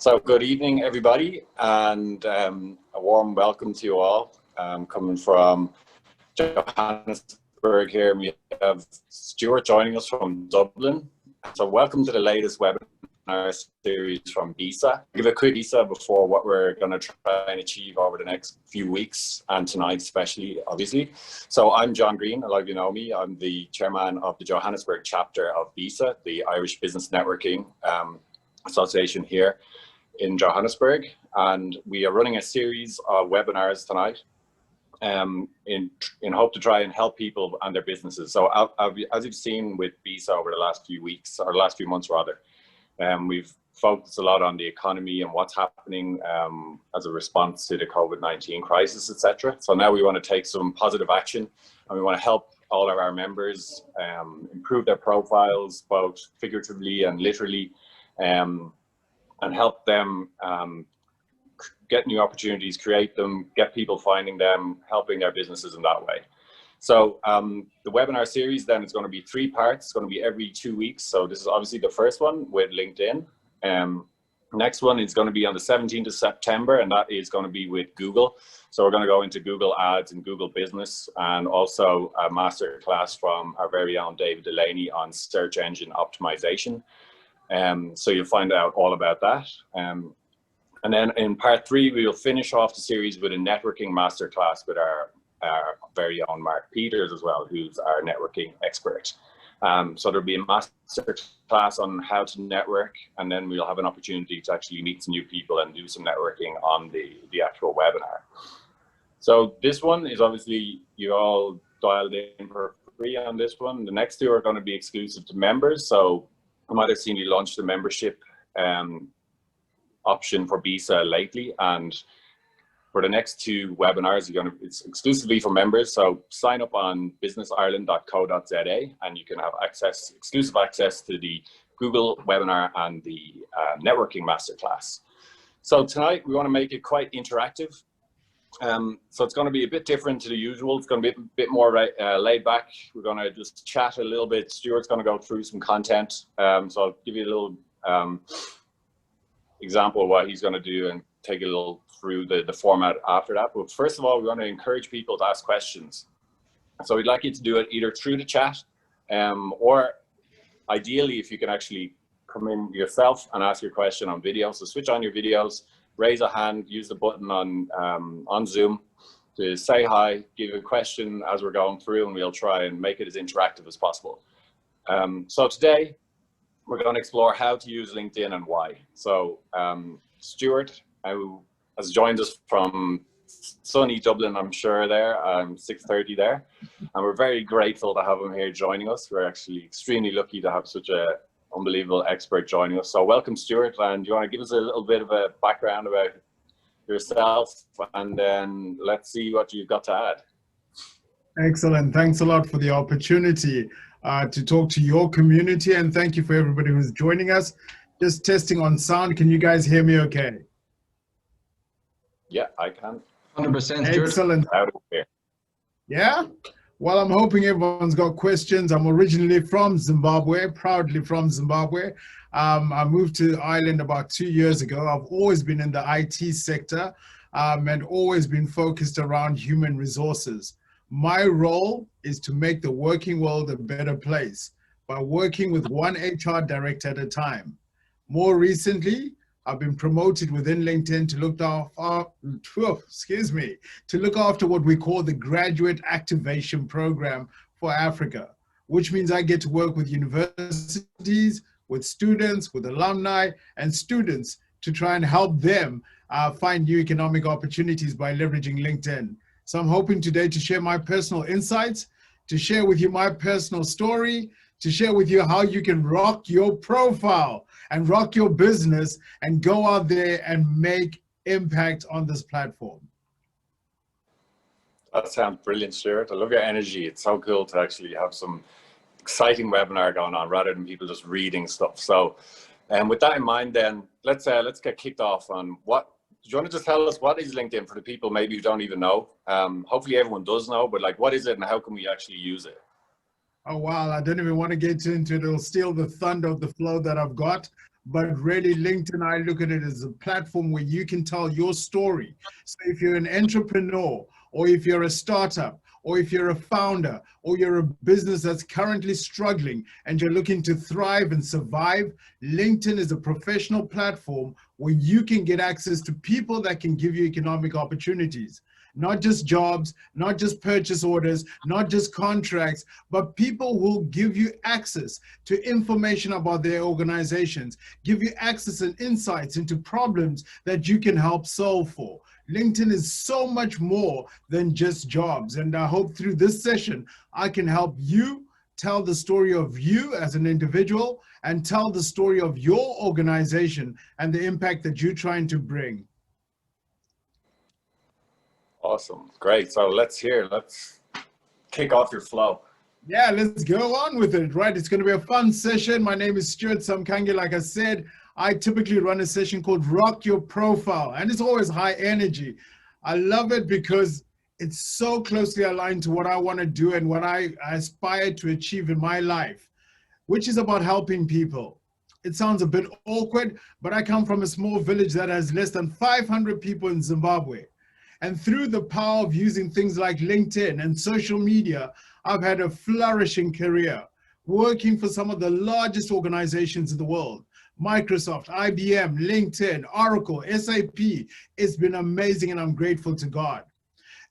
So good evening, everybody, and a warm welcome to you all. Coming from Johannesburg here, we have Stuart joining us from Dublin. So welcome to the latest webinar series from BISA. Give a quick BISA before what we're going to try and achieve over the next few weeks, and tonight especially, obviously. So I'm John Green, a lot of you know me. I'm the chairman of the Johannesburg chapter of BISA, the Irish Business Networking Association here in Johannesburg, and we are running a series of webinars tonight in hope to try and help people and their businesses. So as you've seen with BISA over the last few weeks, or last few months rather, we've focused a lot on the economy and what's happening as a response to the COVID-19 crisis, etc. So now we want to take some positive action, and we want to help all of our members improve their profiles, both figuratively and literally, and help them get new opportunities, create them, get people finding them, helping their businesses in that way. So the webinar series then is going to be 3 parts. It's going to be every 2 weeks. So this is obviously the first one with LinkedIn. Next one is going to be on the 17th of September, and that is going to be with Google. So we're going to go into Google Ads and Google Business, and also a masterclass from our very own David Delaney on search engine optimization. So you'll find out all about that. And then in part 3, we'll finish off the series with a networking masterclass with our very own Mark Peters as well, who's our networking expert. So there'll be a masterclass on how to network, and then we'll have an opportunity to actually meet some new people and do some networking on the actual webinar. So this one is obviously, you all dialed in for free on this one. The next 2 are going to be exclusive to members. So I might have seen you launch the membership option for BISA lately, and for the next 2 webinars, it's exclusively for members. So sign up on businessireland.co.za, and you can have exclusive access to the Google webinar and the networking masterclass. So tonight we want to make it quite interactive. So it's going to be a bit different to the usual. It's going to be a bit more laid back. We're going to just chat a little bit. Stuart's going to go through some content. So I'll give you a little example of what he's going to do and take a little through the format after that. But first of all, we want to encourage people to ask questions. So we'd like you to do it either through the chat, or ideally, if you can actually come in yourself and ask your question on video. So switch on your videos, raise a hand, use the button on Zoom to say hi, give a question as we're going through, and we'll try and make it as interactive as possible. So today, we're going to explore how to use LinkedIn and why. So Stuart, who has joined us from sunny Dublin, I'm sure there, 6:30 there. And we're very grateful to have him here joining us. We're actually extremely lucky to have such an unbelievable expert joining us. So welcome, Stuart. And do you want to give us a little bit of a background about yourself, and then let's see what you've got to add. Excellent. Thanks a lot for the opportunity to talk to your community, and thank you for everybody who's joining us. Just testing on sound. Can you guys hear me okay? Yeah, I can. 100%. Excellent. Yeah? Well, I'm hoping everyone's got questions. I'm originally from Zimbabwe, proudly from Zimbabwe. I moved to Ireland about 2 years ago. I've always been in the IT sector and always been focused around human resources. My role is to make the working world a better place by working with one HR director at a time. More recently, I've been promoted within LinkedIn to look after what we call the Graduate Activation Program for Africa, which means I get to work with universities, with students, with alumni and students to try and help them find new economic opportunities by leveraging LinkedIn. So I'm hoping today to share my personal insights, to share with you my personal story, to share with you how you can rock your profile and rock your business and go out there and make impact on this platform. That sounds brilliant, Stuart. I love your energy. It's so cool to actually have some exciting webinar going on rather than people just reading stuff. So, with that in mind, then let's get kicked off on what. Do you want to just tell us what is LinkedIn for the people maybe who don't even know? Hopefully everyone does know, but like, what is it and how can we actually use it? Oh, wow. I don't even want to get into it. It'll steal the thunder of the flow that I've got. but really LinkedIn, I look at it as a platform where you can tell your story. So if you're an entrepreneur, or if you're a startup, or if you're a founder, or you're a business that's currently struggling and you're looking to thrive and survive, LinkedIn is a professional platform where you can get access to people that can give you economic opportunities. Not just jobs, not just purchase orders, not just contracts, but people who give you access to information about their organizations, give you access and insights into problems that you can help solve for. LinkedIn is so much more than just jobs. And I hope through this session, I can help you tell the story of you as an individual and tell the story of your organization and the impact that you're trying to bring. Awesome. Great. So let's kick off your flow. Yeah, let's go on with it, right? It's going to be a fun session. My name is Stuart Samkange. Like I said, I typically run a session called Rock Your Profile, and it's always high energy. I love it because it's so closely aligned to what I want to do and what I aspire to achieve in my life, which is about helping people. It sounds a bit awkward, but I come from a small village that has less than 500 people in Zimbabwe. And through the power of using things like LinkedIn and social media, I've had a flourishing career working for some of the largest organizations in the world. Microsoft, IBM, LinkedIn, Oracle, SAP. It's been amazing and I'm grateful to God.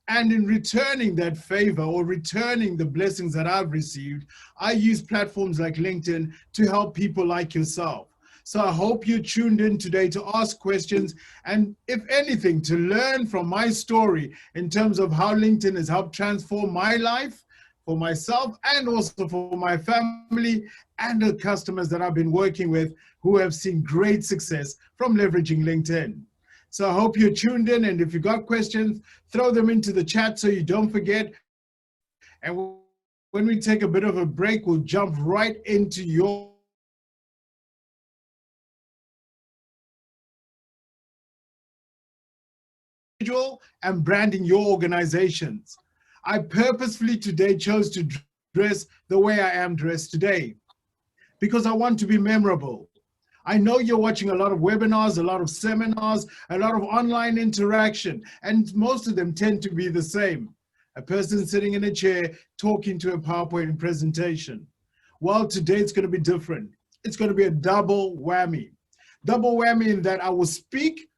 And in returning that favor or returning the blessings that I've received, I use platforms like LinkedIn to help people like yourself. So I hope you tuned in today to ask questions and, if anything, to learn from my story in terms of how LinkedIn has helped transform my life for myself and also for my family and the customers that I've been working with who have seen great success from leveraging LinkedIn. So I hope you're tuned in, and if you've got questions, throw them into the chat so you don't forget. And when we take a bit of a break, we'll jump right into your and branding your organizations. I purposefully today chose to dress the way I am dressed today because I want to be memorable. I know you're watching a lot of webinars, a lot of seminars, a lot of online interaction, and most of them tend to be the same. A person sitting in a chair talking to a PowerPoint presentation. Well, today it's going to be different. It's going to be a double whammy. Double whammy in that I will speak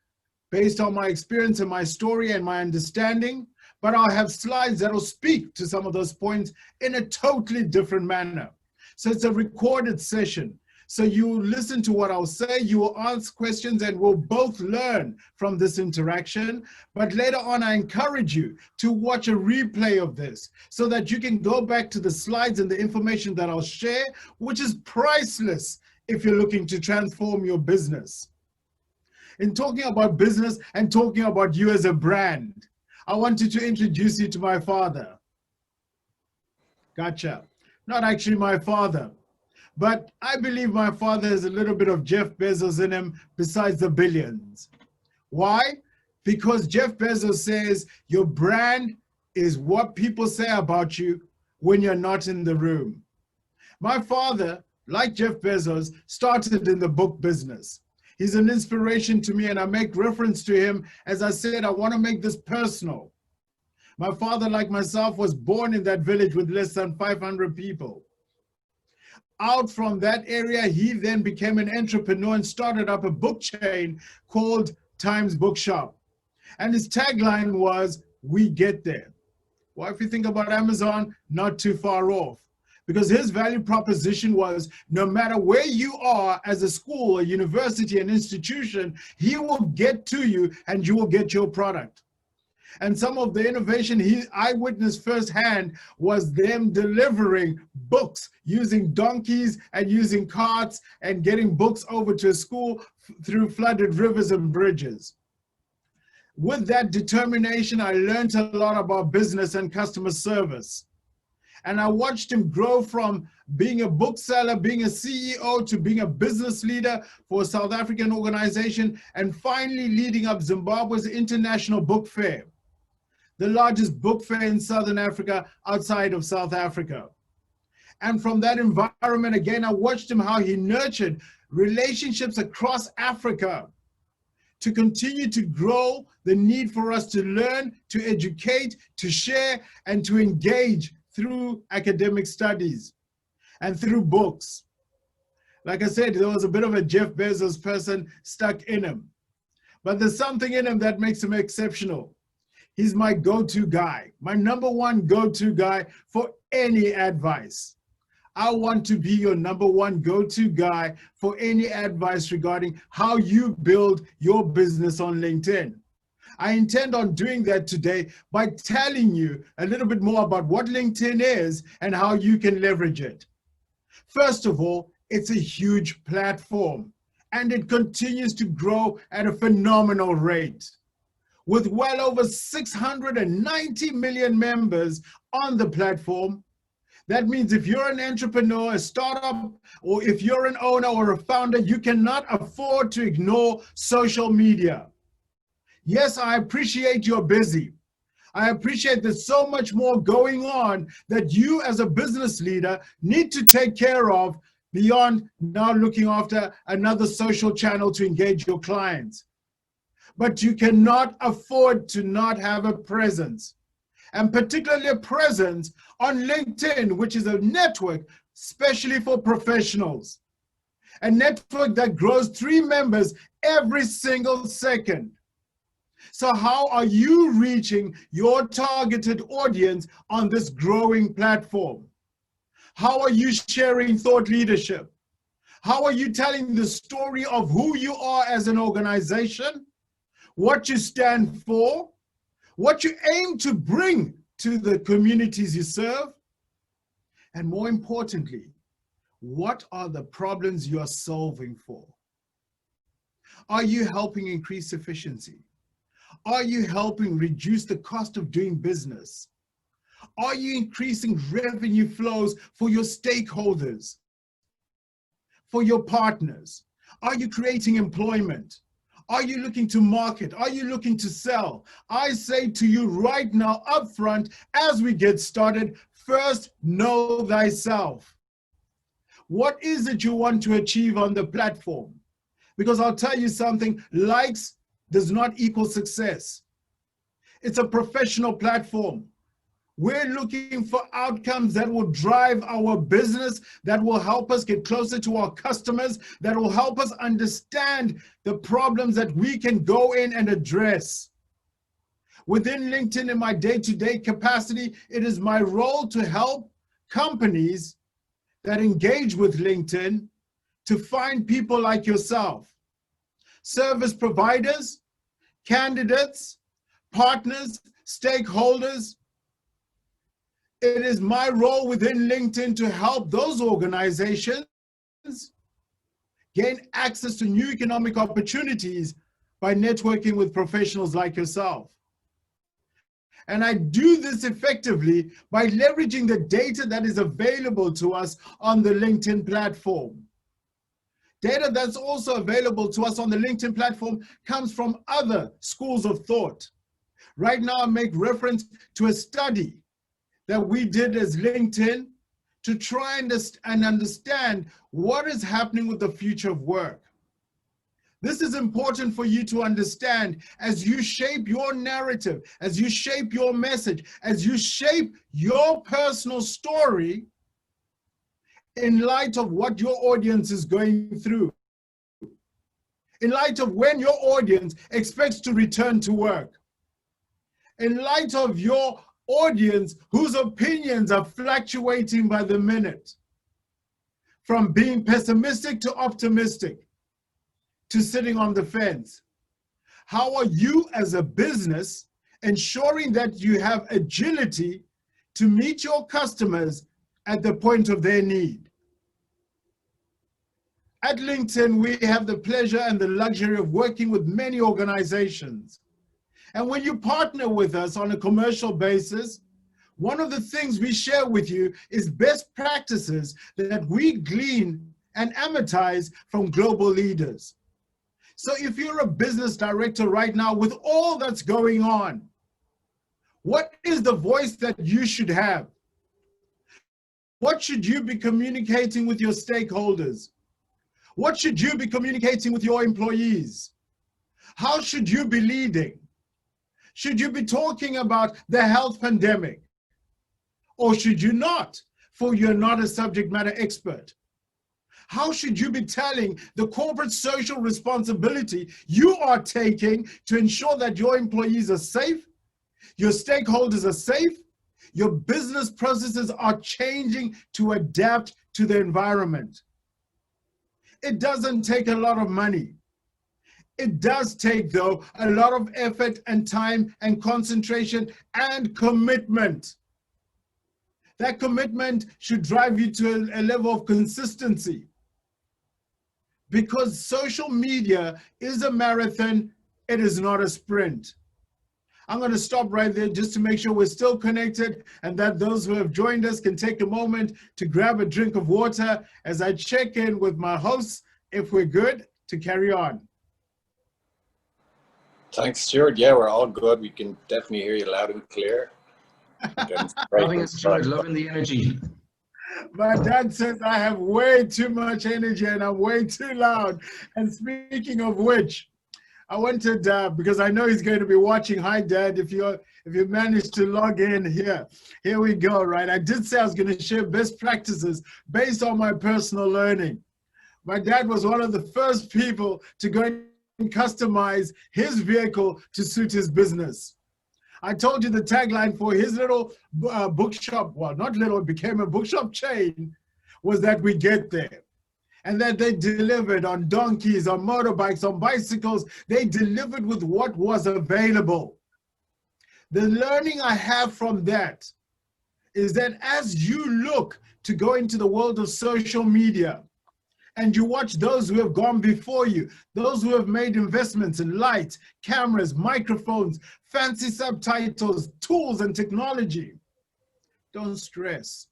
based on my experience and my story and my understanding, but I'll have slides that will speak to some of those points in a totally different manner. So it's a recorded session. So you listen to what I'll say, you will ask questions, and we'll both learn from this interaction. But later on, I encourage you to watch a replay of this so that you can go back to the slides and the information that I'll share, which is priceless if you're looking to transform your business. In talking about business and talking about you as a brand, I wanted to introduce you to my father. Gotcha. Not actually my father, but I believe my father has a little bit of Jeff Bezos in him besides the billions. Why? Because Jeff Bezos says your brand is what people say about you when you're not in the room. My father, like Jeff Bezos, started in the book business. He's an inspiration to me, and I make reference to him. As I said, I want to make this personal. My father, like myself, was born in that village with less than 500 people. Out from that area, he then became an entrepreneur and started up a book chain called Times Bookshop. And his tagline was, "We get there." Well, if you think about Amazon, not too far off. Because his value proposition was, no matter where you are as a school, a university, an institution, he will get to you and you will get your product. And some of the innovation I witnessed firsthand was them delivering books using donkeys and using carts and getting books over to a school through flooded rivers and bridges. With that determination, I learned a lot about business and customer service. And I watched him grow from being a bookseller, being a CEO, to being a business leader for a South African organization, and finally leading up Zimbabwe's International Book Fair, the largest book fair in Southern Africa outside of South Africa. And from that environment, again, I watched him how he nurtured relationships across Africa to continue to grow the need for us to learn, to educate, to share, and to engage through academic studies and through books. Like I said, there was a bit of a Jeff Bezos person stuck in him. But there's something in him that makes him exceptional. He's my go-to guy, my number one go-to guy for any advice. I want to be your number one go-to guy for any advice regarding how you build your business on LinkedIn. I intend on doing that today by telling you a little bit more about what LinkedIn is and how you can leverage it. First of all, it's a huge platform and it continues to grow at a phenomenal rate. With well over 690 million members on the platform, that means if you're an entrepreneur, a startup, or if you're an owner or a founder, you cannot afford to ignore social media. Yes, I appreciate you're busy. I appreciate there's so much more going on that you as a business leader need to take care of beyond now looking after another social channel to engage your clients. But you cannot afford to not have a presence, and particularly a presence on LinkedIn, which is a network especially for professionals, a network that grows 3 members every single second. So how are you reaching your targeted audience on this growing platform? How are you sharing thought leadership? How are you telling the story of who you are as an organization, what you stand for, what you aim to bring to the communities you serve, and more importantly, what are the problems you are solving for? Are you helping increase efficiency? Are you helping reduce the cost of doing business? Are you increasing revenue flows for your stakeholders, for your partners? Are you creating employment? Are you looking to market? Are you looking to sell? I say to you right now, up front, as we get started, first know thyself. What is it you want to achieve on the platform? Because I'll tell you something, likes does not equal success. It's a professional platform. We're looking for outcomes that will drive our business, that will help us get closer to our customers, that will help us understand the problems that we can go in and address. Within LinkedIn, in my day-to-day capacity, it is my role to help companies that engage with LinkedIn to find people like yourself, service providers, candidates, partners, stakeholders. It is my role within LinkedIn to help those organizations gain access to new economic opportunities by networking with professionals like yourself. And I do this effectively by leveraging the data that is available to us on the LinkedIn platform. Data that's also available to us on the LinkedIn platform comes from other schools of thought. Right now, I make reference to a study that we did as LinkedIn to try and understand what is happening with the future of work. This is important for you to understand as you shape your narrative, as you shape your message, as you shape your personal story in light of what your audience is going through, in light of when your audience expects to return to work, in light of your audience whose opinions are fluctuating by the minute, from being pessimistic to optimistic, to sitting on the fence. How are you as a business ensuring that you have agility to meet your customers at the point of their need? At LinkedIn, we have the pleasure and the luxury of working with many organizations. And when you partner with us on a commercial basis, one of the things we share with you is best practices that we glean and amortize from global leaders. So if you're a business director right now with all that's going on, what is the voice that you should have? What should you be communicating with your stakeholders? What should you be communicating with your employees? How should you be leading? Should you be talking about the health pandemic? Or should you not, for you're not a subject matter expert? How should you be telling the corporate social responsibility you are taking to ensure that your employees are safe, your stakeholders are safe, your business processes are changing to adapt to the environment? It doesn't take a lot of money. It does take, though, a lot of effort and time and concentration and commitment. That commitment should drive you to a level of consistency, because social media is a marathon, it is not a sprint. I'm going to stop right there just to make sure we're still connected and that those who have joined us can take a moment to grab a drink of water as I check in with my hosts if we're good to carry on. Thanks, Stuart. Yeah, we're all good. We can definitely hear you loud and clear. Loving it, Stuart. Loving the energy. My dad says I have way too much energy and I'm way too loud. And speaking of which, I wanted, because I know he's going to be watching. Hi, Dad, if you managed to log in here we go, right? I did say I was going to share best practices based on my personal learning. My dad was one of the first people to go and customize his vehicle to suit his business. I told you the tagline for his little bookshop, well, not little, it became a bookshop chain, was that we get there. And that they delivered on donkeys, on motorbikes, on bicycles. They delivered with what was available. The learning I have from that is that as you look to go into the world of social media, and you watch those who have gone before you, those who have made investments in lights, cameras, microphones, fancy subtitles, tools, and technology, don't stress.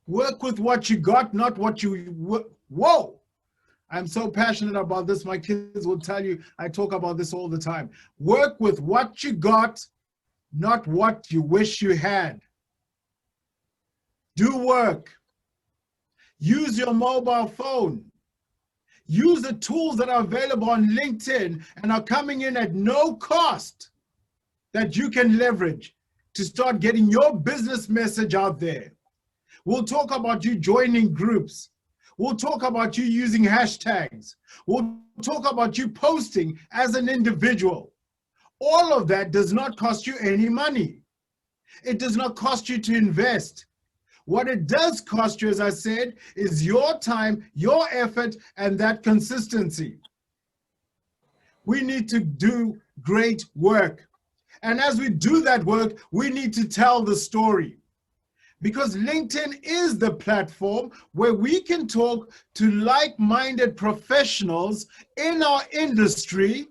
Work with what you got, not what you, whoa! I'm so passionate about this. My kids will tell you, I talk about this all the time. Work with what you got, not what you wish you had. Do work. Use your mobile phone. Use the tools that are available on LinkedIn and are coming in at no cost that you can leverage to start getting your business message out there. We'll talk about you joining groups. We'll talk about you using hashtags. We'll talk about you posting as an individual. All of that does not cost you any money. It does not cost you to invest. What it does cost you, as I said, is your time, your effort, and that consistency. We need to do great work. And as we do that work, we need to tell the story. Because LinkedIn is the platform where we can talk to like-minded professionals in our industry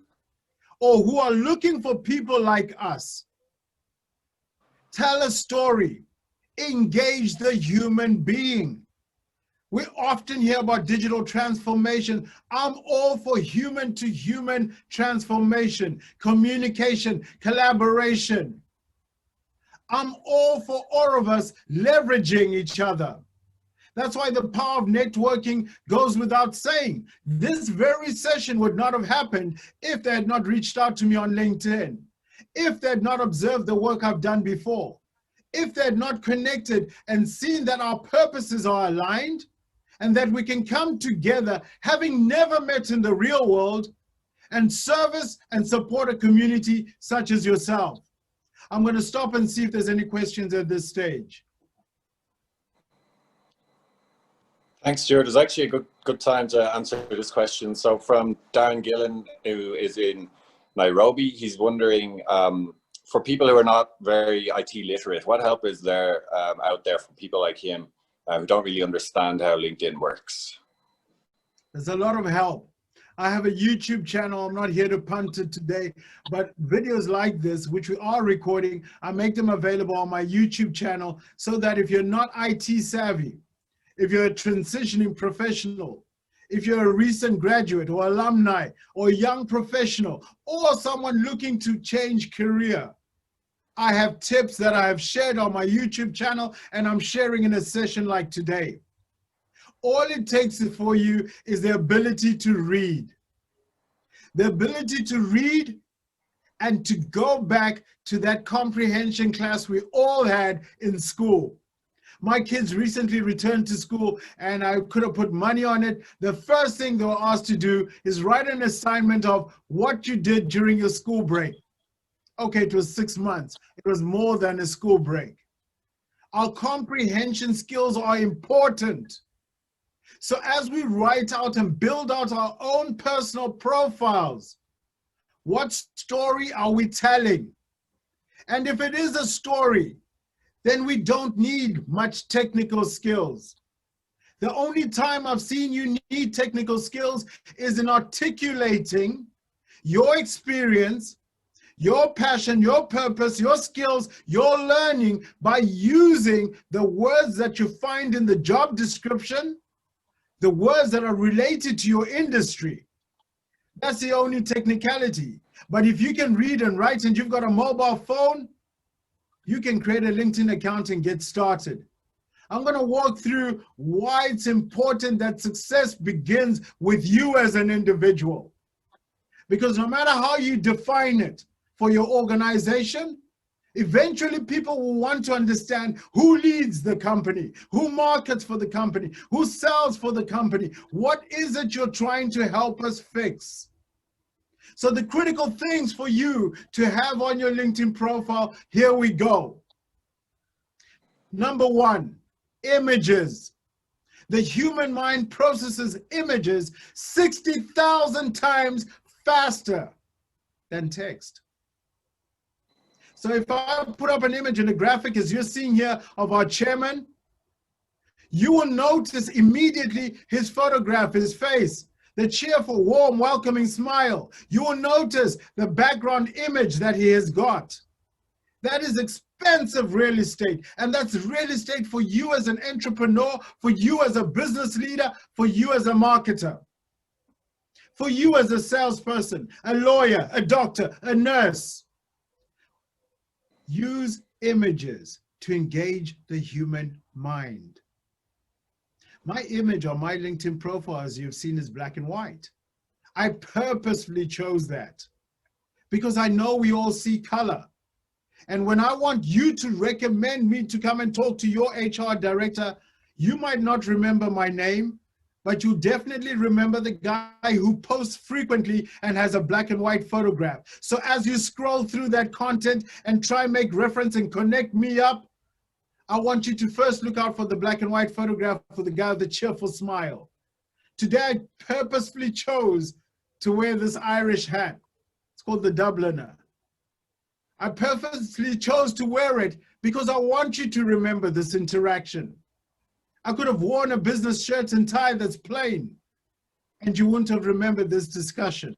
or who are looking for people like us. Tell a story. Engage the human being. We often hear about digital transformation. I'm all for human-to-human transformation, communication, collaboration. I'm all for all of us leveraging each other. That's why the power of networking goes without saying. This very session would not have happened if they had not reached out to me on LinkedIn, if they had not observed the work I've done before, if they had not connected and seen that our purposes are aligned and that we can come together, having never met in the real world, and service and support a community such as yourself. I'm going to stop and see if there's any questions at this stage. Thanks, Stuart. It's actually a good time to answer this question. So from Darren Gillen, who is in Nairobi, he's wondering, for people who are not very IT literate, what help is there out there for people like him who don't really understand how LinkedIn works? There's a lot of help. I have a YouTube channel. I'm not here to punt it today, but videos like this, which we are recording, I make them available on my YouTube channel so that if you're not IT savvy, if you're a transitioning professional, if you're a recent graduate or alumni or a young professional or someone looking to change career, I have tips that I have shared on my YouTube channel, and I'm sharing in a session like today. All it takes for you is the ability to read. The ability to read and to go back to that comprehension class we all had in school. My kids recently returned to school, and I could have put money on it. The first thing they were asked to do is write an assignment of what you did during your school break. Okay, it was 6 months. It was more than a school break. Our comprehension skills are important. So as we write out and build out our own personal profiles, what story are we telling? And if it is a story, then we don't need much technical skills. The only time I've seen you need technical skills is in articulating your experience, your passion, your purpose, your skills, your learning by using the words that you find in the job description, the words that are related to your industry. That's the only technicality. But if you can read and write and you've got a mobile phone, you can create a LinkedIn account and get started. I'm going to walk through why it's important that success begins with you as an individual. Because no matter how you define it for your organization, eventually people will want to understand who leads the company, who markets for the company, who sells for the company. What is it you're trying to help us fix? So the critical things for you to have on your LinkedIn profile, here we go. Number one, images. The human mind processes images 60,000 times faster than text. So if I put up an image in a graphic, as you're seeing here, of our chairman, you will notice immediately his photograph, his face, the cheerful, warm, welcoming smile. You will notice the background image that he has got. That is expensive real estate. And that's real estate for you as an entrepreneur, for you as a business leader, for you as a marketer, for you as a salesperson, a lawyer, a doctor, a nurse. Use images to engage the human mind. My image on my LinkedIn profile, as you've seen, is black and white. I purposefully chose that because I know we all see color. And when I want you to recommend me to come and talk to your HR director, you might not remember my name, but you definitely remember the guy who posts frequently and has a black and white photograph. So as you scroll through that content and try and make reference and connect me up, I want you to first look out for the black and white photograph for the guy with the cheerful smile. Today, I purposefully chose to wear this Irish hat. It's called the Dubliner. I purposely chose to wear it because I want you to remember this interaction. I could have worn a business shirt and tie that's plain, and you wouldn't have remembered this discussion.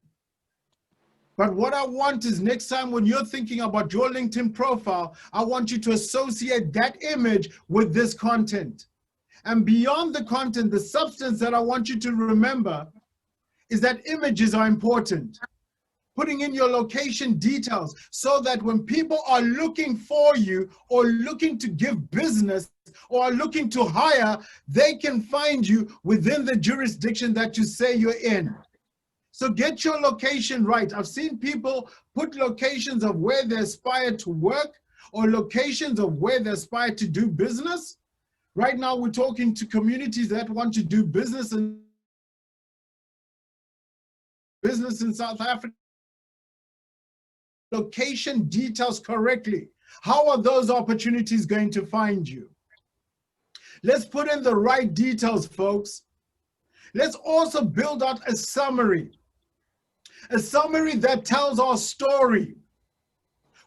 But what I want is next time when you're thinking about your LinkedIn profile, I want you to associate that image with this content. And beyond the content, the substance that I want you to remember is that images are important. Putting in your location details so that when people are looking for you or looking to give business or are looking to hire, they can find you within the jurisdiction that you say you're in. So get your location right. I've seen people put locations of where they aspire to work or locations of where they aspire to do business. Right now, we're talking to communities that want to do business in South Africa. Location details correctly. How are those opportunities going to find you? Let's put in the right details, folks. Let's also build out a summary that tells our story.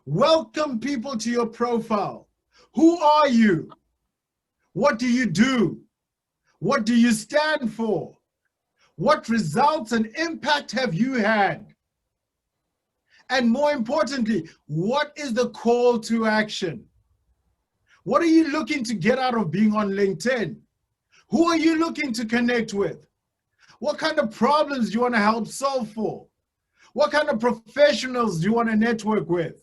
Welcome people to your profile. Who are you? What do you do? What do you stand for? What results and impact have you had? And more importantly, what is the call to action? What are you looking to get out of being on LinkedIn? Who are you looking to connect with? What kind of problems do you want to help solve for? What kind of professionals do you want to network with?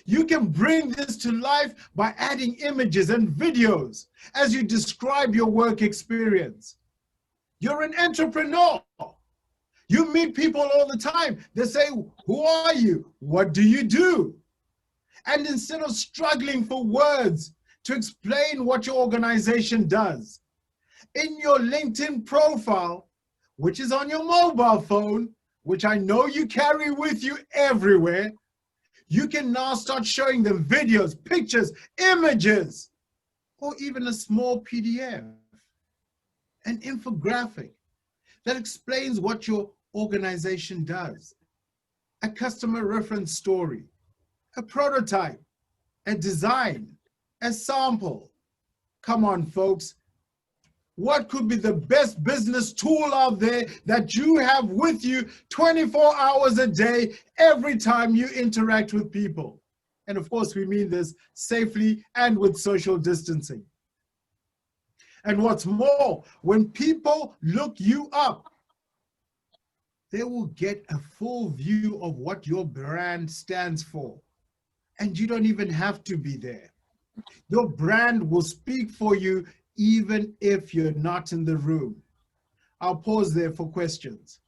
You can bring this to life by adding images and videos as you describe your work experience. You're an entrepreneur. You meet people all the time. They say, who are you? What do you do? And instead of struggling for words to explain what your organization does, in your LinkedIn profile, which is on your mobile phone, which I know you carry with you everywhere, you can now start showing them videos, pictures, images, or even a small PDF, an infographic that explains what your organization does, a customer reference story, a prototype, a design, a sample. Come on, folks. What could be the best business tool out there that you have with you 24 hours a day, every time you interact with people? And of course, we mean this safely and with social distancing. And what's more, when people look you up, they will get a full view of what your brand stands for. And you don't even have to be there. Your brand will speak for you even if you're not in the room. I'll pause there for questions.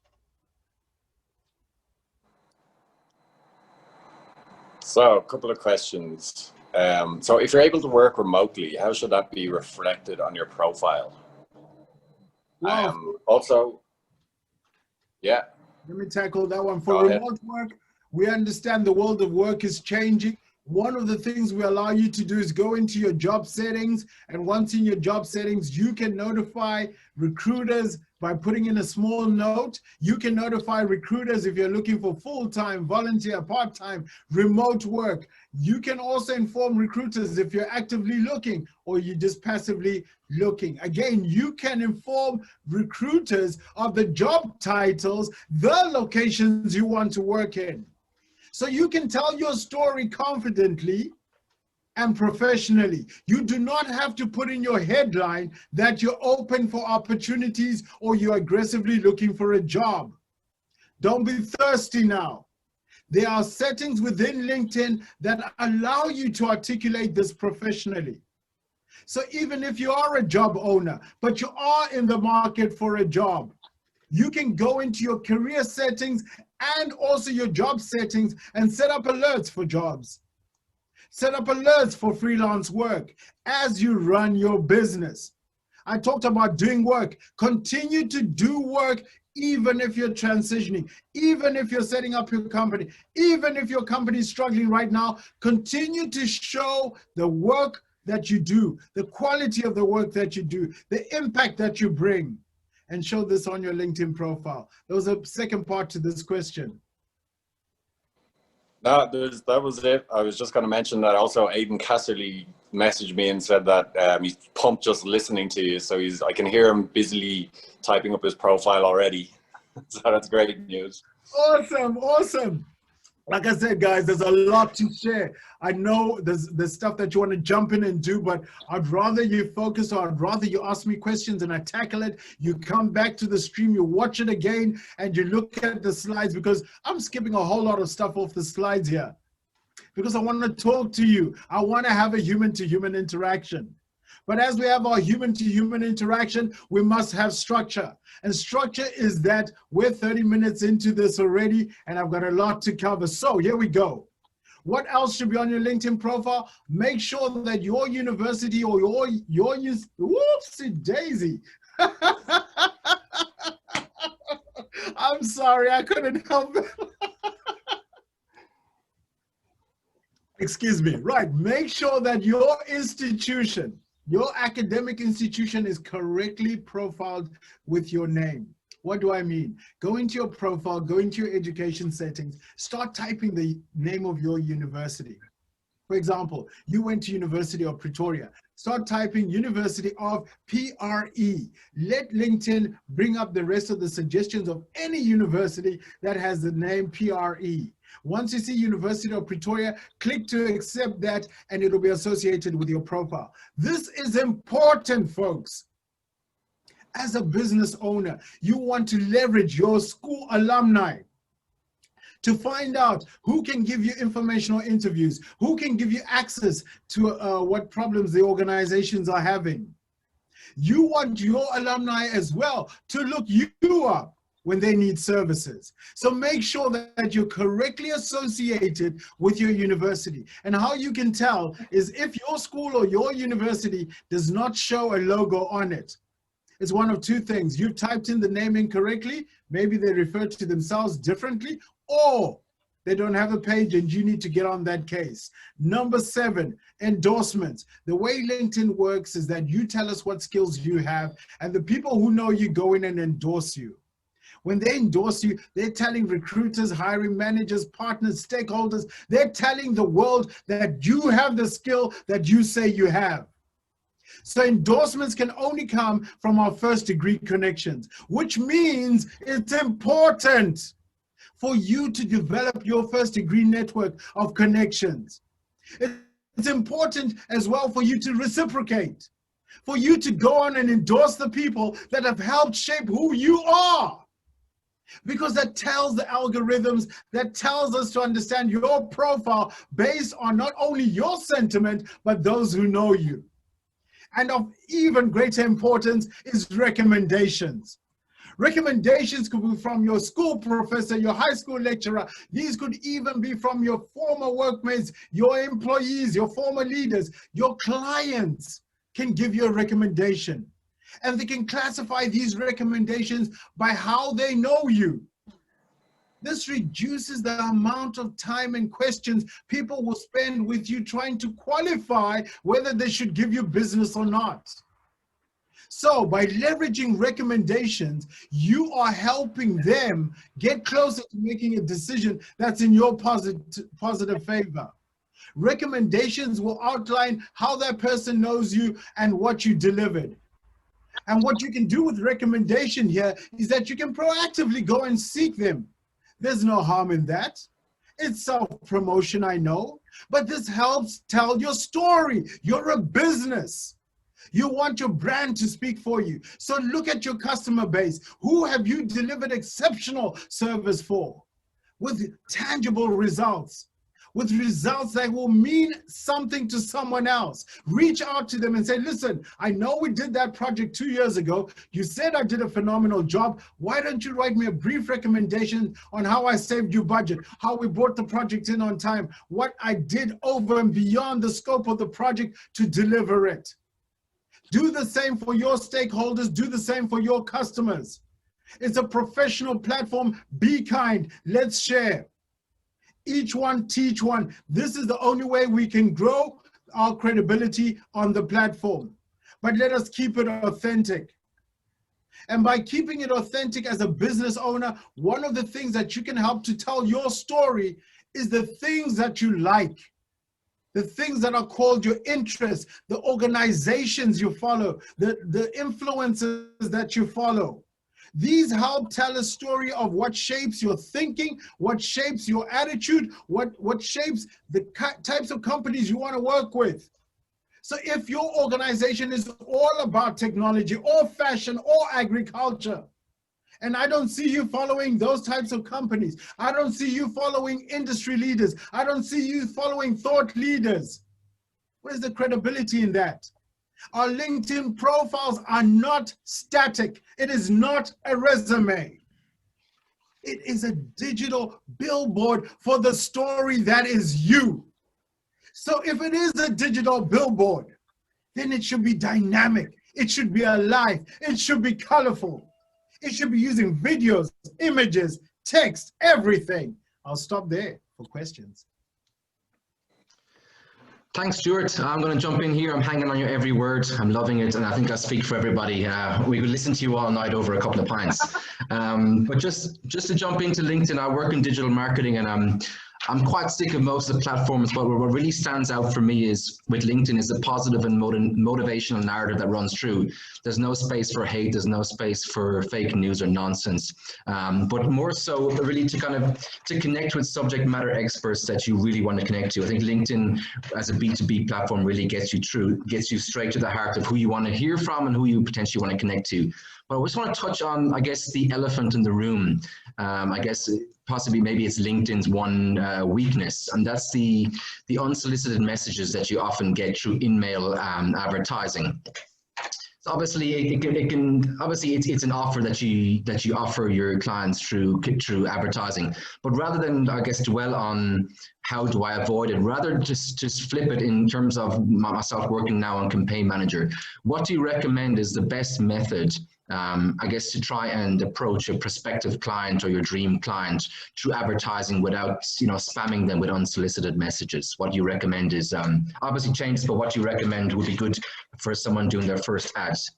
So a couple of questions. So if you're able to work remotely, how should that be reflected on your profile? Wow. Also, yeah. Let me tackle that one. For remote work, we understand the world of work is changing. One of the things we allow you to do is go into your job settings, and once in your job settings, you can notify recruiters by putting in a small note. You can notify recruiters if you're looking for full-time, volunteer, part-time, remote work. You can also inform recruiters if you're actively looking or you're just passively looking. Again, you can inform recruiters of the job titles, the locations you want to work in. So you can tell your story confidently and professionally. You do not have to put in your headline that you're open for opportunities or you're aggressively looking for a job. Don't be thirsty now. There are settings within LinkedIn that allow you to articulate this professionally. So even if you are a job owner, but you are in the market for a job, you can go into your career settings and also your job settings and set up alerts for jobs. Set up alerts for freelance work as you run your business. I talked about doing work. Continue to do work even if you're transitioning, even if you're setting up your company, even if your company is struggling right now. Continue to show the work that you do, the quality of the work that you do, the impact that you bring, and show this on your LinkedIn profile. There was a second part to this question. No, that was it. I was just going to mention that also Aidan Casserly messaged me and said that he's pumped just listening to you. So I can hear him busily typing up his profile already. So that's great news. Awesome, awesome. Like I said, guys, there's a lot to share. I know there's stuff that you want to jump in and do, but I'd rather you focus, or I'd rather you ask me questions and I tackle it. You come back to the stream, you watch it again, and you look at the slides, because I'm skipping a whole lot of stuff off the slides here because I want to talk to you. I want to have a human-to-human interaction. But as we have our human-to-human interaction, we must have structure. And structure is that we're 30 minutes into this already, and I've got a lot to cover. So here we go. What else should be on your LinkedIn profile? Make sure that your university or your whoopsie daisy. I'm sorry, I couldn't help it. Excuse me. Right. Make sure that your institution, your academic institution, is correctly profiled with your name. What do I mean? Go into your profile, go into your education settings, start typing the name of your university. For example, you went to University of Pretoria. Start typing University of PRE. Let LinkedIn bring up the rest of the suggestions of any university that has the name PRE. Once you see University of Pretoria, click to accept that, and it'll be associated with your profile. This is important, folks. As a business owner, you want to leverage your school alumni to find out who can give you informational interviews, who can give you access to what problems the organizations are having. You want your alumni as well to look you up when they need services. So make sure that you're correctly associated with your university. And how you can tell is if your school or your university does not show a logo on it. It's one of two things. You've typed in the name incorrectly, maybe they refer to themselves differently, or they don't have a page and you need to get on that case. Number 7, endorsements. The way LinkedIn works is that you tell us what skills you have, and the people who know you go in and endorse you. When they endorse you, they're telling recruiters, hiring managers, partners, stakeholders, they're telling the world that you have the skill that you say you have. So endorsements can only come from our first degree connections, which means it's important for you to develop your first degree network of connections. It's important as well for you to reciprocate, for you to go on and endorse the people that have helped shape who you are. Because that tells the algorithms, that tells us to understand your profile based on not only your sentiment, but those who know you. And of even greater importance is recommendations. Recommendations could be from your school professor, your high school lecturer. These could even be from your former workmates, your employees, your former leaders. Your clients can give you a recommendation. And they can classify these recommendations by how they know you. This reduces the amount of time and questions people will spend with you trying to qualify whether they should give you business or not. So by leveraging recommendations, you are helping them get closer to making a decision that's in your positive favor. Recommendations will outline how that person knows you and what you delivered. And what you can do with recommendation here is that you can proactively go and seek them. There's no harm in that. It's self-promotion, I know, but this helps tell your story. You're a business. You want your brand to speak for you. So look at your customer base. Who have you delivered exceptional service for? With tangible results. With results that will mean something to someone else. Reach out to them and say, listen, I know we did that project 2 years ago. You said I did a phenomenal job. Why don't you write me a brief recommendation on how I saved you budget, how we brought the project in on time, what I did over and beyond the scope of the project to deliver it. Do the same for your stakeholders. Do the same for your customers. It's a professional platform. Be kind. Let's share. Each one, teach one. This is the only way we can grow our credibility on the platform. But let us keep it authentic. And by keeping it authentic as a business owner, one of the things that you can help to tell your story is the things that you like, the things that are called your interests, the organizations you follow, the influences that you follow. These help tell a story of what shapes your thinking, what shapes your attitude, what shapes the types of companies you want to work with. So if your organization is all about technology or fashion or agriculture, and I don't see you following those types of companies, I don't see you following industry leaders, I don't see you following thought leaders, where's the credibility in that? Our LinkedIn profiles are not static. It is not a resume. It is a digital billboard for the story that is you. So if it is a digital billboard, then it should be dynamic. It should be alive. It should be colorful. It should be using videos, images, text, everything. I'll stop there for questions. Thanks, Stuart. I'm going to jump in here. I'm hanging on your every word. I'm loving it, and I think I speak for everybody. We could listen to you all night over a couple of pints. But just to jump into LinkedIn, I work in digital marketing, and I'm quite sick of most of the platforms, but what really stands out for me is with LinkedIn is the positive and motivational narrative that runs through. There's no space for hate, there's no space for fake news or nonsense, but more so really to connect with subject matter experts that you really want to connect to. I think LinkedIn as a B2B platform really gets you straight to the heart of who you want to hear from and who you potentially want to connect to. But I just want to touch on, I guess, the elephant in the room. I guess possibly maybe it's LinkedIn's one weakness, and that's the unsolicited messages that you often get through in-mail advertising. So obviously, it's an offer that you offer your clients through advertising. But rather than, I guess, dwell on how do I avoid it, rather just flip it in terms of myself working now on Campaign Manager. What do you recommend is the best method, I guess, to try and approach a prospective client or your dream client through advertising without, spamming them with unsolicited messages? What do you recommend is, obviously changes, but what you recommend would be good for someone doing their first ads?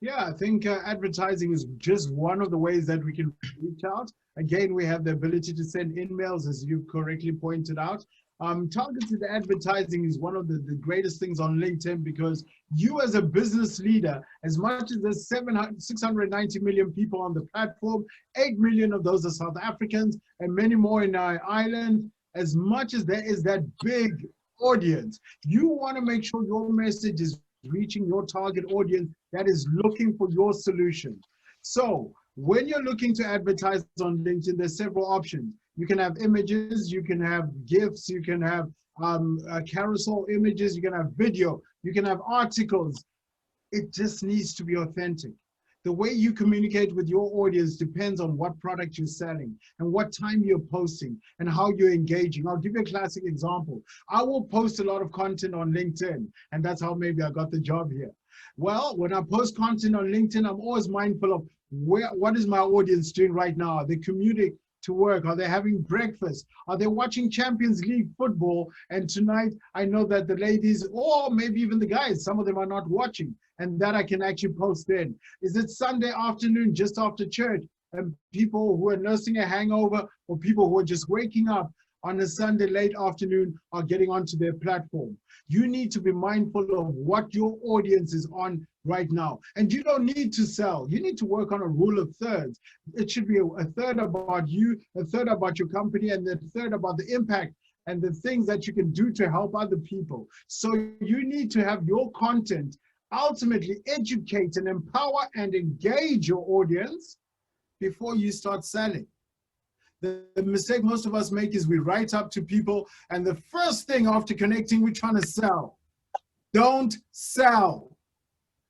Yeah, I think advertising is just one of the ways that we can reach out. Again, we have the ability to send emails, as you correctly pointed out. Targeted advertising is one of the greatest things on LinkedIn, because you as a business leader, as much as there's 690 million people on the platform, 8 million of those are South Africans and many more in our island, as much as there is that big audience, you want to make sure your message is reaching your target audience that is looking for your solution. So when you're looking to advertise on LinkedIn, there's several options. You can have images, you can have GIFs, you can have carousel images, you can have video, you can have articles. It just needs to be authentic. The way you communicate with your audience depends on what product you're selling and what time you're posting and how you're engaging. I'll give you a classic example. I will post a lot of content on LinkedIn, and that's how maybe I got the job here. Well, when I post content on LinkedIn, I'm always mindful of what is my audience doing right now? Are they commuting to work? Are they having breakfast? Are they watching Champions League football? And tonight, I know that the ladies, or maybe even the guys, some of them are not watching, and that I can actually post in. Is it Sunday afternoon, just after church, and people who are nursing a hangover, or people who are just waking up on a Sunday late afternoon are getting onto their platform? You need to be mindful of what your audience is on right now. And you don't need to sell. You need to work on a rule of thirds. It should be a third about you, a third about your company, and a third about the impact and the things that you can do to help other people. So you need to have your content ultimately educate and empower and engage your audience before you start selling. The mistake most of us make is we write up to people, and the first thing after connecting, we're trying to sell. Don't sell.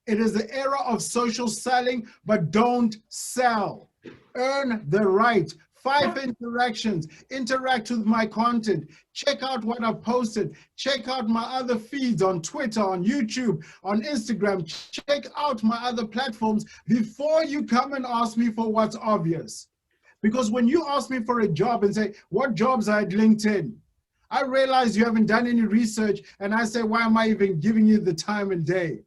It is the era of social selling, but don't sell. Earn the right. 5 interactions. Interact with my content. Check out what I've posted. Check out my other feeds on Twitter, on YouTube, on Instagram. Check out my other platforms before you come and ask me for what's obvious. Because when you ask me for a job and say, what jobs are at LinkedIn? I realize you haven't done any research, and I say, why am I even giving you the time and day?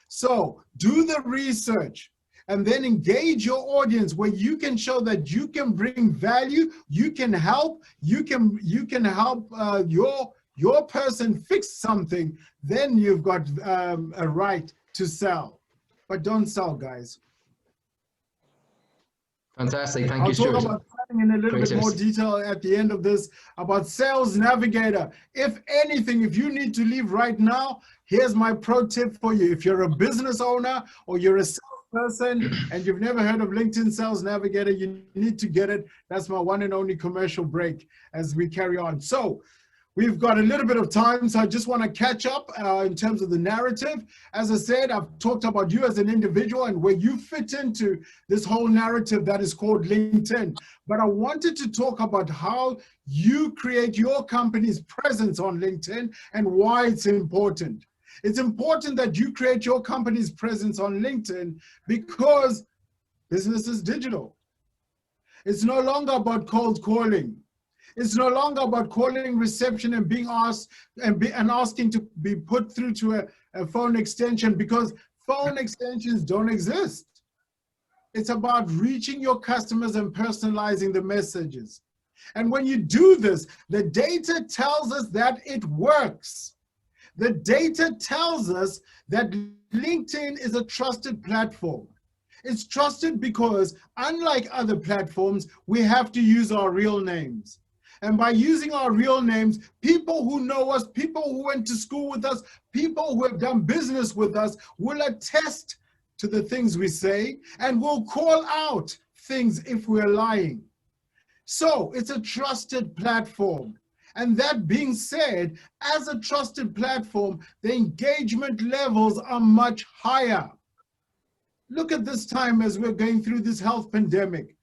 So do the research and then engage your audience where you can show that you can bring value, you can help, you can help your person fix something. Then you've got a right to sell. But don't sell, guys. Fantastic, thank you, Stuart. I'll talk about selling in a little bit more detail at the end of this, about Sales Navigator. If anything, if you need to leave right now, here's my pro tip for you. If you're a business owner or you're a salesperson and you've never heard of LinkedIn Sales Navigator, you need to get it. That's my one and only commercial break as we carry on. So we've got a little bit of time, so I just want to catch up in terms of the narrative. As I said, I've talked about you as an individual and where you fit into this whole narrative that is called LinkedIn. But I wanted to talk about how you create your company's presence on LinkedIn and why it's important. It's important that you create your company's presence on LinkedIn because business is digital. It's no longer about cold calling. It's no longer about calling reception and being asked and asking to be put through to a phone extension, because phone extensions don't exist. It's about reaching your customers and personalizing the messages. And when you do this, the data tells us that it works. The data tells us that LinkedIn is a trusted platform. It's trusted because, unlike other platforms, we have to use our real names. And by using our real names, people who know us, people who went to school with us, people who have done business with us will attest to the things we say, and we'll call out things if we're lying. So it's a trusted platform. And that being said, as a trusted platform, the engagement levels are much higher. Look at this time as we're going through this health pandemic.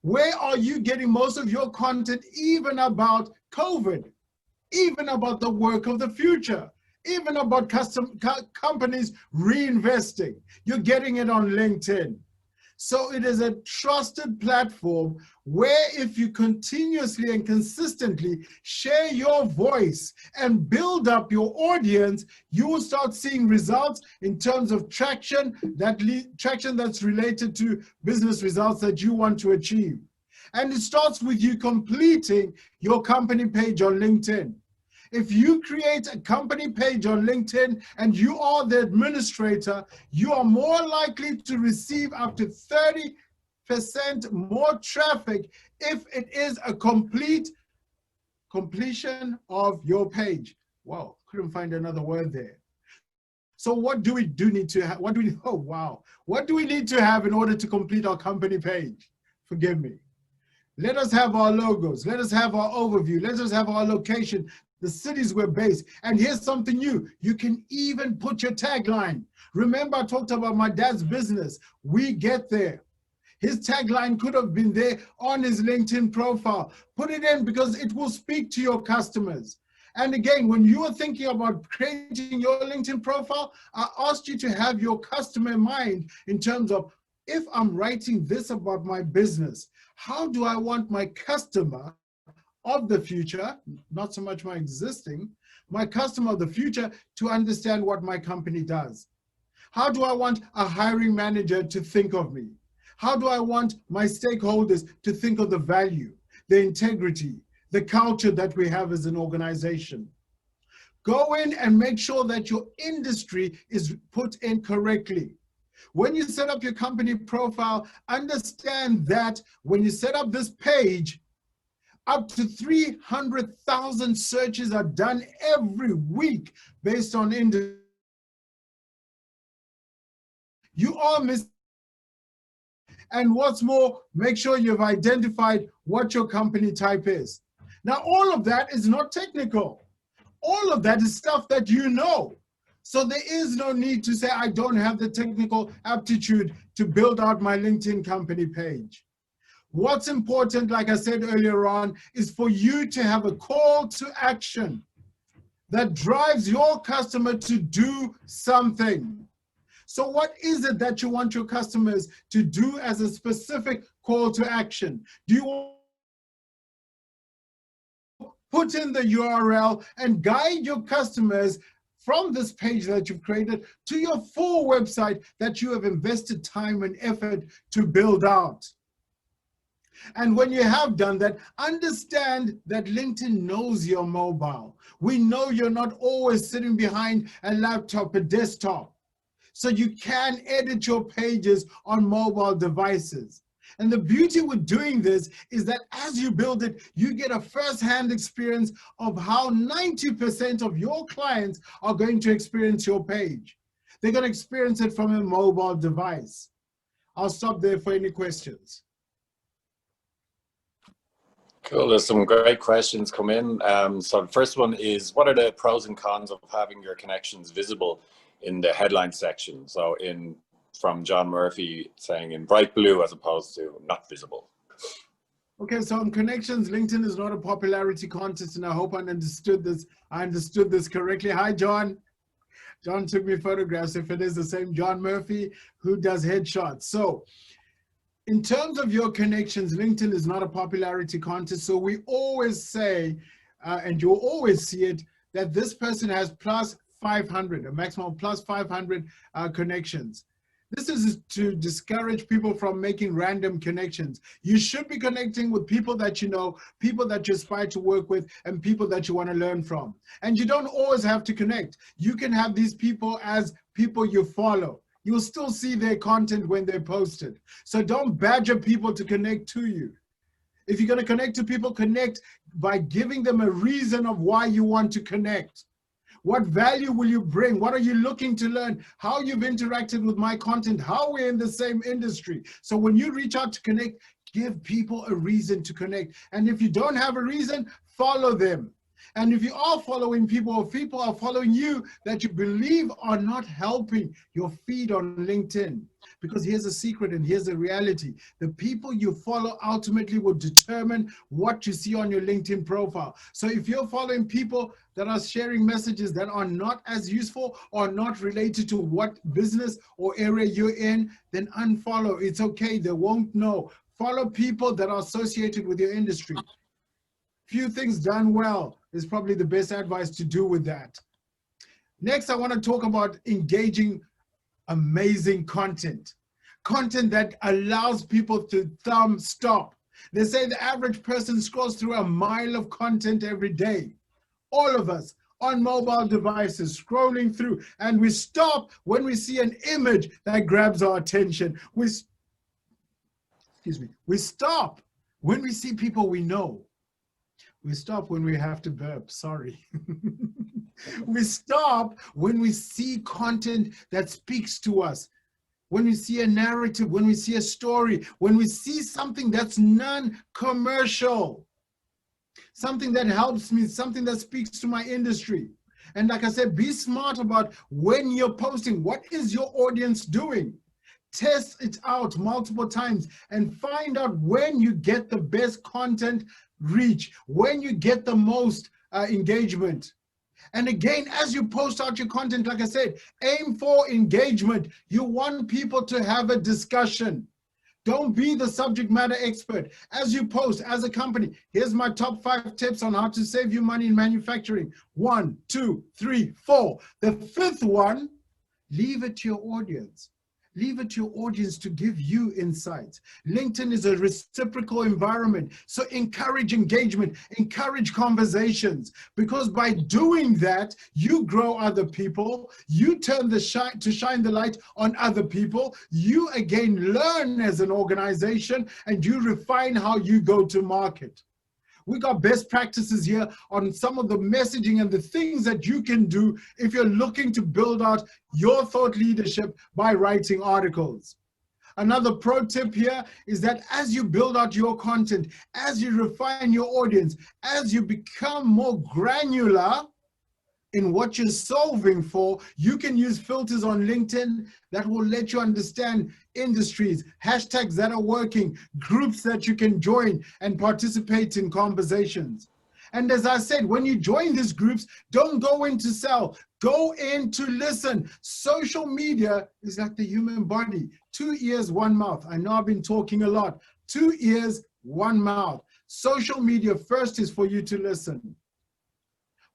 Where are you getting most of your content, even about COVID, even about the work of the future, even about companies reinvesting? You're getting it on LinkedIn. So it is a trusted platform where if you continuously and consistently share your voice and build up your audience, you will start seeing results in terms of traction that's related to business results that you want to achieve. And it starts with you completing your company page on LinkedIn. If you create a company page on LinkedIn and you are the administrator, you are more likely to receive up to 30% more traffic if it is a completion of your page. Wow, couldn't find another word there. So what do we need to have? What do we need to have in order to complete our company page? Forgive me. Let us have our logos. Let us have our overview. Let us have our location, the cities we're based. And here's something new. You can even put your tagline. Remember, I talked about my dad's business. We get there. His tagline could have been there on his LinkedIn profile. Put it in because it will speak to your customers. And again, when you are thinking about creating your LinkedIn profile, I asked you to have your customer in mind in terms of, if I'm writing this about my business, how do I want my customer of the future, not so much my existing, my customer of the future to understand what my company does? How do I want a hiring manager to think of me? How do I want my stakeholders to think of the value, the integrity, the culture that we have as an organization? Go in and make sure that your industry is put in correctly. When you set up your company profile, understand that when you set up this page, up to 300,000 searches are done every week based on industry. You are missing. And what's more, make sure you've identified what your company type is. Now, all of that is not technical. All of that is stuff that you know. So there is no need to say, I don't have the technical aptitude to build out my LinkedIn company page. What's important, like I said earlier on, is for you to have a call to action that drives your customer to do something. So what is it that you want your customers to do as a specific call to action? Do you put in the URL and guide your customers from this page that you've created to your full website that you have invested time and effort to build out? And when you have done that, understand that LinkedIn knows you're mobile. We know you're not always sitting behind a laptop, a desktop. So you can edit your pages on mobile devices. And the beauty with doing this is that as you build it, you get a first-hand experience of how 90% of your clients are going to experience your page. They're going to experience it from a mobile device. I'll stop there for any questions. Cool, there's some great questions come in. So the first one is, what are the pros and cons of having your connections visible in the headline section? So from John Murphy saying in bright blue as opposed to not visible. Okay, so on connections, LinkedIn is not a popularity contest, and I hope I understood this correctly. Hi, John. John took me photographs. If it is the same John Murphy who does headshots. So in terms of your connections, LinkedIn is not a popularity contest. So we always say, and you'll always see it, that this person has plus 500, a maximum of plus 500 connections. This is to discourage people from making random connections. You should be connecting with people that you know, people that you aspire to work with, and people that you want to learn from. And you don't always have to connect. You can have these people as people you follow. You'll still see their content when they post it. So don't badger people to connect to you. If you're going to connect to people, connect by giving them a reason of why you want to connect. What value will you bring? What are you looking to learn? How you've interacted with my content, how we're in the same industry. So when you reach out to connect, give people a reason to connect. And if you don't have a reason, follow them. And if you are following people, or people are following you that you believe are not helping your feed on LinkedIn, because here's a secret and here's the reality. The people you follow ultimately will determine what you see on your LinkedIn profile. So if you're following people that are sharing messages that are not as useful or not related to what business or area you're in, then unfollow. It's okay, they won't know. Follow people that are associated with your industry. Few things done well is probably the best advice to do with that. Next, I want to talk about engaging amazing content. Content that allows people to thumb stop. They say the average person scrolls through a mile of content every day. All of us on mobile devices scrolling through, and we stop when we see an image that grabs our attention. We stop when we see people we know. We stop when we have to burp, sorry. We stop when we see content that speaks to us, when we see a narrative, when we see a story, when we see something that's non-commercial, something that helps me, something that speaks to my industry. And like I said, be smart about when you're posting. What is your audience doing? Test it out multiple times and find out when you get the best content reach, when you get the most engagement. And again, as you post out your content, like I said, aim for engagement. You want people to have a discussion. Don't be the subject matter expert. As you post, as a company, here's my top 5 tips on how to save you money in manufacturing. 1, 2, 3, 4. The 5th one, leave it to your audience. Leave it to your audience to give you insights. LinkedIn is a reciprocal environment. So encourage engagement, encourage conversations, because by doing that, you grow other people, you turn to shine the light on other people, you again learn as an organization, and you refine how you go to market. We got best practices here on some of the messaging and the things that you can do if you're looking to build out your thought leadership by writing articles. Another pro tip here is that as you build out your content, as you refine your audience, as you become more granular in what you're solving for, you can use filters on LinkedIn that will let you understand industries, hashtags that are working, groups that you can join and participate in conversations. And as I said, when you join these groups, don't go in to sell, go in to listen. Social media is like the human body. 2 ears, 1 mouth. I know I've been talking a lot. 2 ears, 1 mouth. Social media first is for you to listen.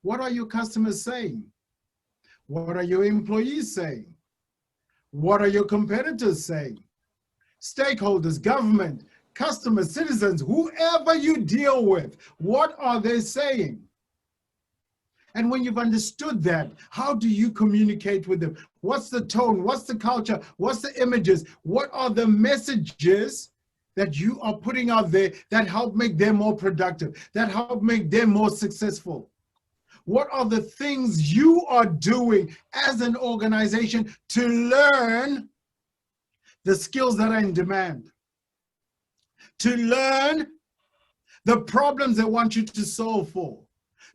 What are your customers saying? What are your employees saying? What are your competitors saying? Stakeholders, government, customers, citizens, whoever you deal with, what are they saying? And when you've understood that, how do you communicate with them? What's the tone? What's the culture? What's the images? What are the messages that you are putting out there that help make them more productive, that help make them more successful? What are the things you are doing as an organization to learn the skills that are in demand? To learn the problems they want you to solve for?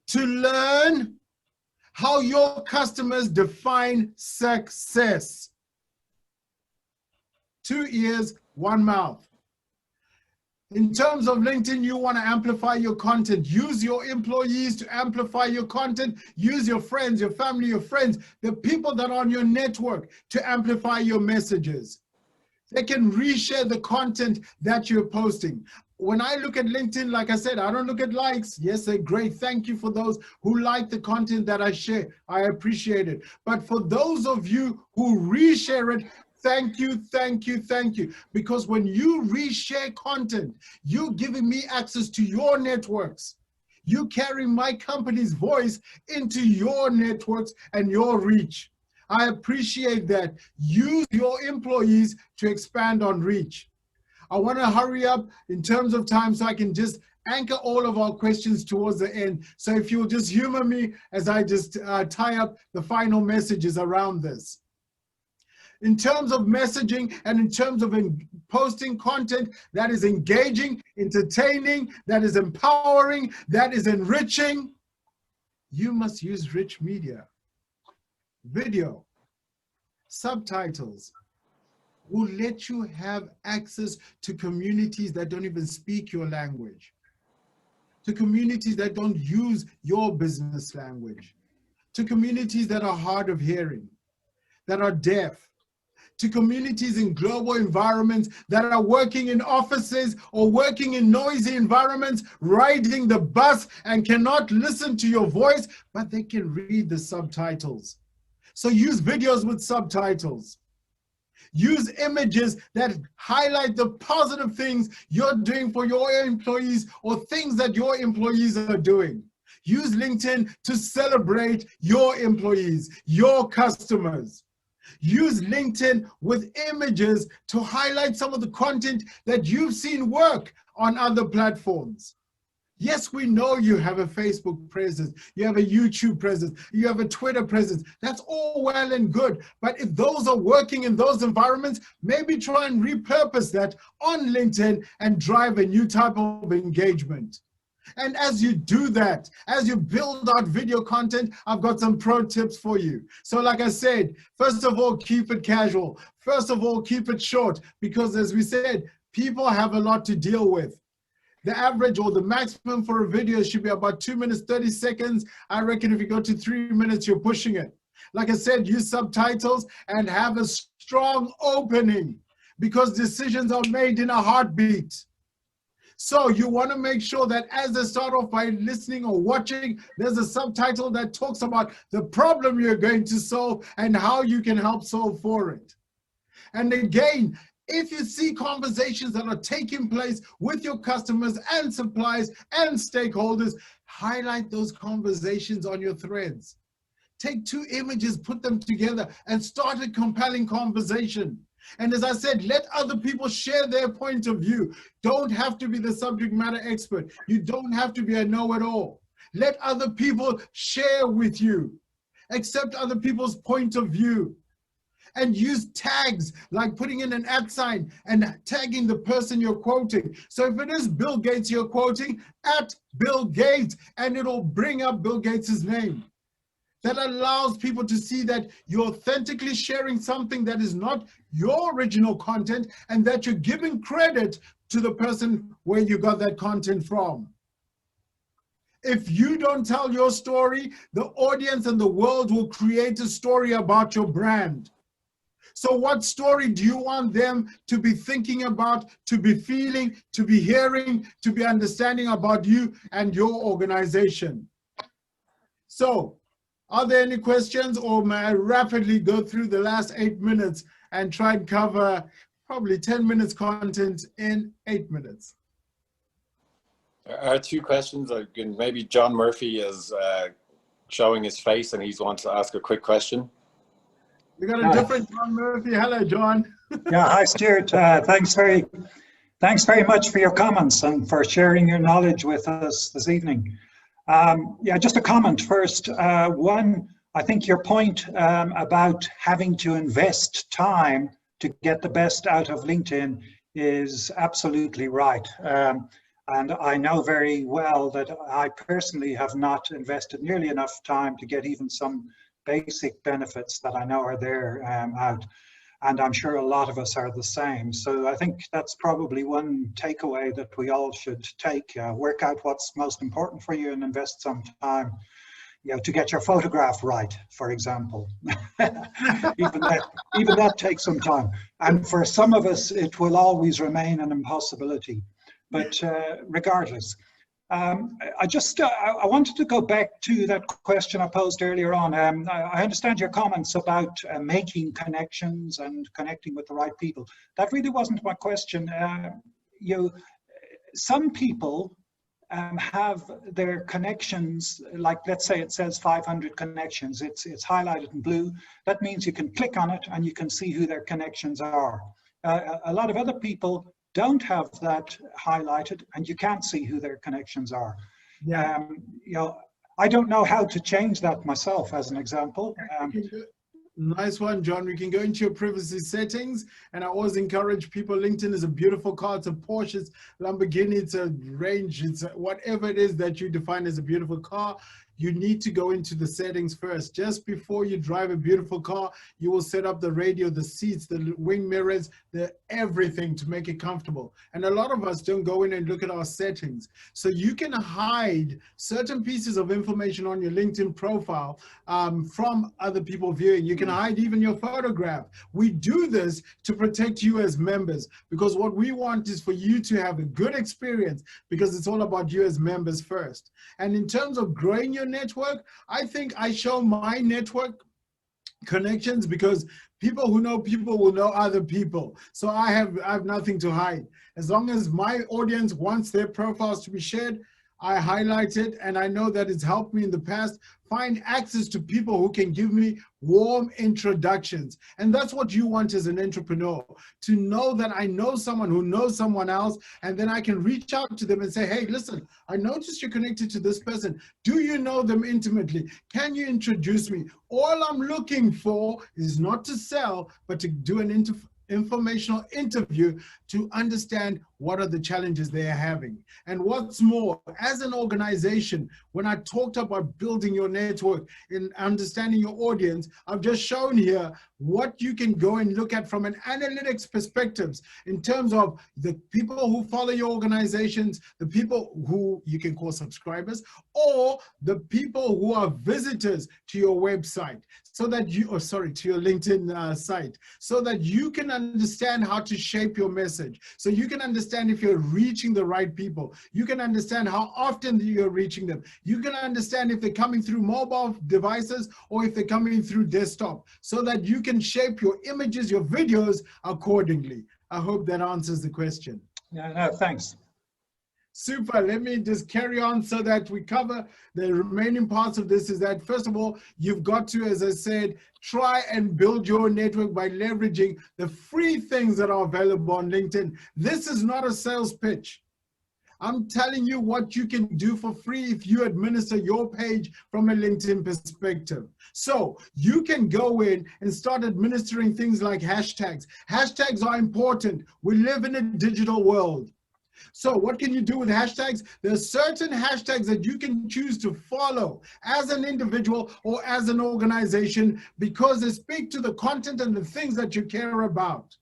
To learn how your customers define success? 2 ears, 1 mouth. In terms of LinkedIn, you want to amplify your content. Use your employees to amplify your content. Use your friends, your family, your friends, the people that are on your network to amplify your messages. They can reshare the content that you're posting. When I look at LinkedIn, like I said, I don't look at likes. Yes, they're great. Thank you for those who like the content that I share. I appreciate it. But for those of you who reshare it, thank you, thank you, thank you. Because when you reshare content, you're giving me access to your networks. You carry my company's voice into your networks and your reach. I appreciate that. Use your employees to expand on reach. I want to hurry up in terms of time so I can just anchor all of our questions towards the end. So if you'll just humor me as I just tie up the final messages around this. In terms of messaging and in terms of posting content that is engaging, entertaining, that is empowering, that is enriching, you must use rich media. Video, subtitles will let you have access to communities that don't even speak your language, to communities that don't use your business language, to communities that are hard of hearing, that are deaf, to communities in global environments that are working in offices or working in noisy environments, riding the bus and cannot listen to your voice, but they can read the subtitles. So use videos with subtitles. Use images that highlight the positive things you're doing for your employees or things that your employees are doing. Use LinkedIn to celebrate your employees, your customers. Use LinkedIn with images to highlight some of the content that you've seen work on other platforms. Yes, we know you have a Facebook presence, you have a YouTube presence, you have a Twitter presence. That's all well and good. But if those are working in those environments, maybe try and repurpose that on LinkedIn and drive a new type of engagement. And as you do that, as you build out video content, I've got some pro tips for you. So like I said, first of all, keep it casual. First of all, keep it short, because as we said, people have a lot to deal with. The average or the maximum for a video should be about 2 minutes, 30 seconds. I reckon if you go to 3 minutes, you're pushing it. Like I said, use subtitles and have a strong opening, because decisions are made in a heartbeat. So you want to make sure that as they start off by listening or watching, there's a subtitle that talks about the problem you're going to solve and how you can help solve for it. And again, if you see conversations that are taking place with your customers and suppliers and stakeholders, highlight those conversations on your threads. Take 2 images, put them together, and start a compelling conversation. And as I said, let other people share their point of view. Don't have to be the subject matter expert. You don't have to be a know-it-all. Let other people share with you. Accept other people's point of view. And use tags, like putting in an @ and tagging the person you're quoting. So if it is Bill Gates you're quoting, @Bill Gates, and it'll bring up Bill Gates's name. That allows people to see that you're authentically sharing something that is not your original content, and that you're giving credit to the person where you got that content from. If you don't tell your story, the audience and the world will create a story about your brand. So what story do you want them to be thinking about, to be feeling, to be hearing, to be understanding about you and your organization? So, are there any questions, or may I rapidly go through the last 8 minutes and try and cover probably 10 minutes content in 8 minutes? There are 2 questions. Maybe John Murphy is showing his face and he wants to ask a quick question. We got a different John Murphy. Hello, John. Yeah, hi, Stuart. Thanks very much for your comments and for sharing your knowledge with us this evening. Yeah, just a comment first. One, I think your point about having to invest time to get the best out of LinkedIn is absolutely right. And I know very well that I personally have not invested nearly enough time to get even some basic benefits that I know are there out. And I'm sure a lot of us are the same. So I think that's probably one takeaway that we all should take. Work out what's most important for you and invest some time, you know, to get your photograph right, for example. even that takes some time. And for some of us, it will always remain an impossibility. But regardless, I wanted to go back to that question I posed earlier on. I understand your comments about making connections and connecting with the right people. That really wasn't my question. Some people have their connections, like let's say it says 500 connections. It's highlighted in blue. That means you can click on it and you can see who their connections are. A lot of other people don't have that highlighted, and you can't see who their connections are. Yeah. You know, I don't know how to change that myself, as an example. Nice one, John. We can go into your privacy settings, and I always encourage people, LinkedIn is a beautiful car. It's a Porsche, it's Lamborghini, it's a Range, it's whatever it is that you define as a beautiful car. You need to go into the settings first. Just before you drive a beautiful car, you will set up the radio, the seats, the wing mirrors, the everything to make it comfortable. And a lot of us don't go in and look at our settings. So you can hide certain pieces of information on your LinkedIn profile from other people viewing. You can hide even your photograph. We do this to protect you as members, because what we want is for you to have a good experience, because it's all about you as members first. And in terms of growing your network, I think I show my network connections because people who know people will know other people. So I have nothing to hide. As long as my audience wants their profiles to be shared, I highlight it, and I know that it's helped me in the past find access to people who can give me warm introductions. And that's what you want as an entrepreneur, to know that I know someone who knows someone else, and then I can reach out to them and say, hey, listen, I noticed you're connected to this person. Do you know them intimately? Can you introduce me? All I'm looking for is not to sell, but to do an informational interview to understand what are the challenges they are having. And what's more, as an organization, when I talked about building your network and understanding your audience, I've just shown here what you can go and look at from an analytics perspectives in terms of the people who follow your organizations, the people who you can call subscribers, or the people who are visitors to your website, so that you, or sorry, to your LinkedIn site, so that you can understand how to shape your message. So you can understand if you're reaching the right people. You can understand how often you're reaching them. You can understand if they're coming through mobile devices or if they're coming through desktop, so that you can shape your images, your videos accordingly. I hope that answers the question. Yeah, no, thanks. Super. Let me just carry on so that we cover the remaining parts of this. Is that, first of all, you've got to, as I said, try and build your network by leveraging the free things that are available on LinkedIn. This is not a sales pitch. I'm telling you what you can do for free if you administer your page from a LinkedIn perspective. So you can go in and start administering things like hashtags. Hashtags are important. We live in a digital world. So what can you do with hashtags? There's certain hashtags that you can choose to follow as an individual or as an organization, because they speak to the content and the things that you care about.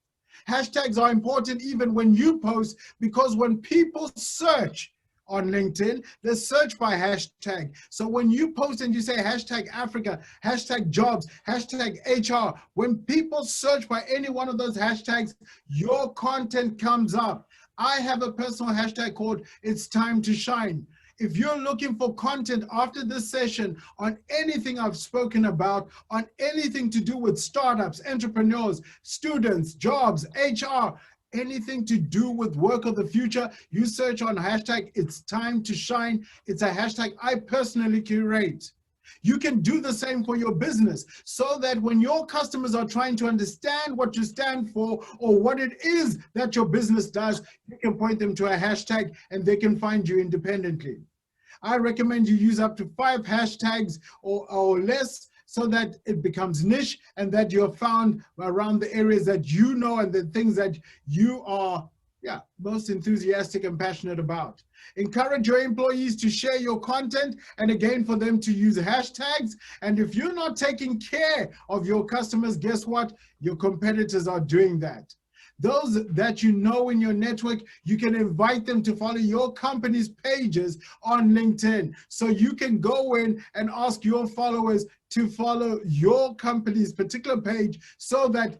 Hashtags are important even when you post, because when people search on LinkedIn, they search by hashtag. So when you post and you say hashtag Africa, hashtag jobs, hashtag HR, when people search by any one of those hashtags, your content comes up. I have a personal hashtag called It's Time to Shine. If you're looking for content after this session on anything I've spoken about, on anything to do with startups, entrepreneurs, students, jobs, HR, anything to do with work of the future, you search on hashtag It's Time to Shine. It's a hashtag I personally curate. You can do the same for your business, so that when your customers are trying to understand what you stand for or what it is that your business does, you can point them to a hashtag and they can find you independently. I recommend you use up to 5 hashtags or less, so that it becomes niche and that you're found around the areas that you know and the things that you are most enthusiastic and passionate about. Encourage your employees to share your content, and again, for them to use hashtags. And if you're not taking care of your customers, guess what? Your competitors are doing that. Those that you know in your network, you can invite them to follow your company's pages on LinkedIn. So you can go in and ask your followers to follow your company's particular page, so that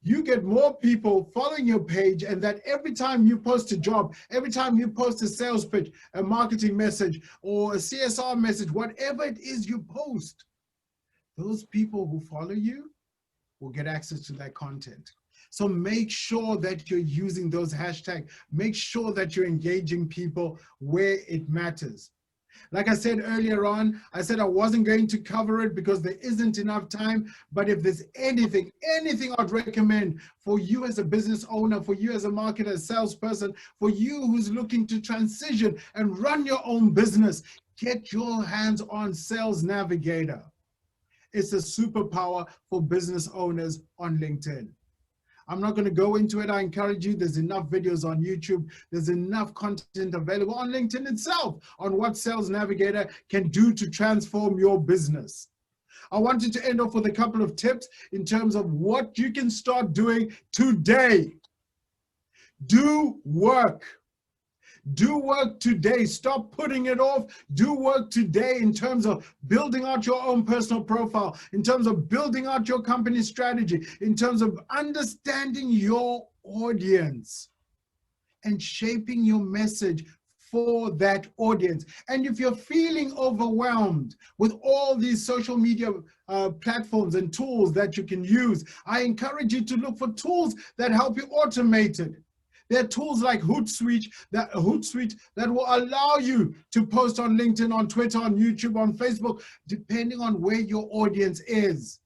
you get more people following your page, and that every time you post a job, every time you post a sales pitch, a marketing message, or a CSR message, whatever it is you post, those people who follow you will get access to that content. So make sure that you're using those hashtags. Make sure that you're engaging people where it matters. Like I said earlier on, I said I wasn't going to cover it because there isn't enough time. But if there's anything I'd recommend for you as a business owner, for you as a marketer, salesperson, for you who's looking to transition and run your own business, get your hands on Sales Navigator. It's a superpower for business owners on LinkedIn. I'm not going to go into it. I encourage you. There's enough videos on YouTube. There's enough content available on LinkedIn itself on what Sales Navigator can do to transform your business. I wanted to end off with a couple of tips in terms of what you can start doing today. Do work. Do work today. Stop putting it off. Do work today in terms of building out your own personal profile, in terms of building out your company strategy, in terms of understanding your audience and shaping your message for that audience. And if you're feeling overwhelmed with all these social media platforms and tools that you can use, I encourage you to look for tools that help you automate it. There are tools like Hootsuite that will allow you to post on LinkedIn, on Twitter, on YouTube, on Facebook, depending on where your audience is.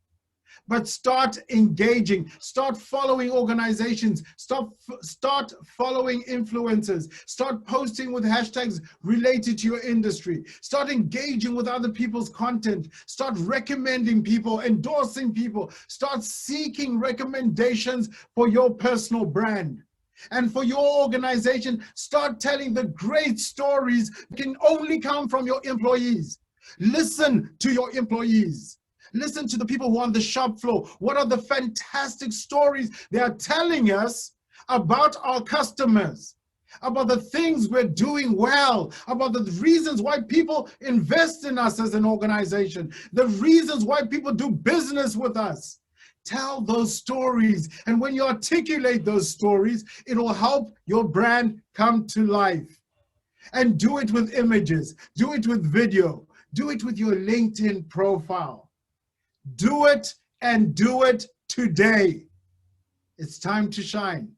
But start engaging, start following organizations, start following influencers, start posting with hashtags related to your industry, start engaging with other people's content, start recommending people, endorsing people, start seeking recommendations for your personal brand. And for your organization, start telling the great stories that can only come from your employees. Listen to your employees. Listen to the people who are on the shop floor. What are the fantastic stories they are telling us about our customers, about the things we're doing well, about the reasons why people invest in us as an organization, the reasons why people do business with us. Tell those stories, and when you articulate those stories, it will help your brand come to life. And do it with images, do it with video, do it with your LinkedIn profile. Do it, and do it today. It's time to shine.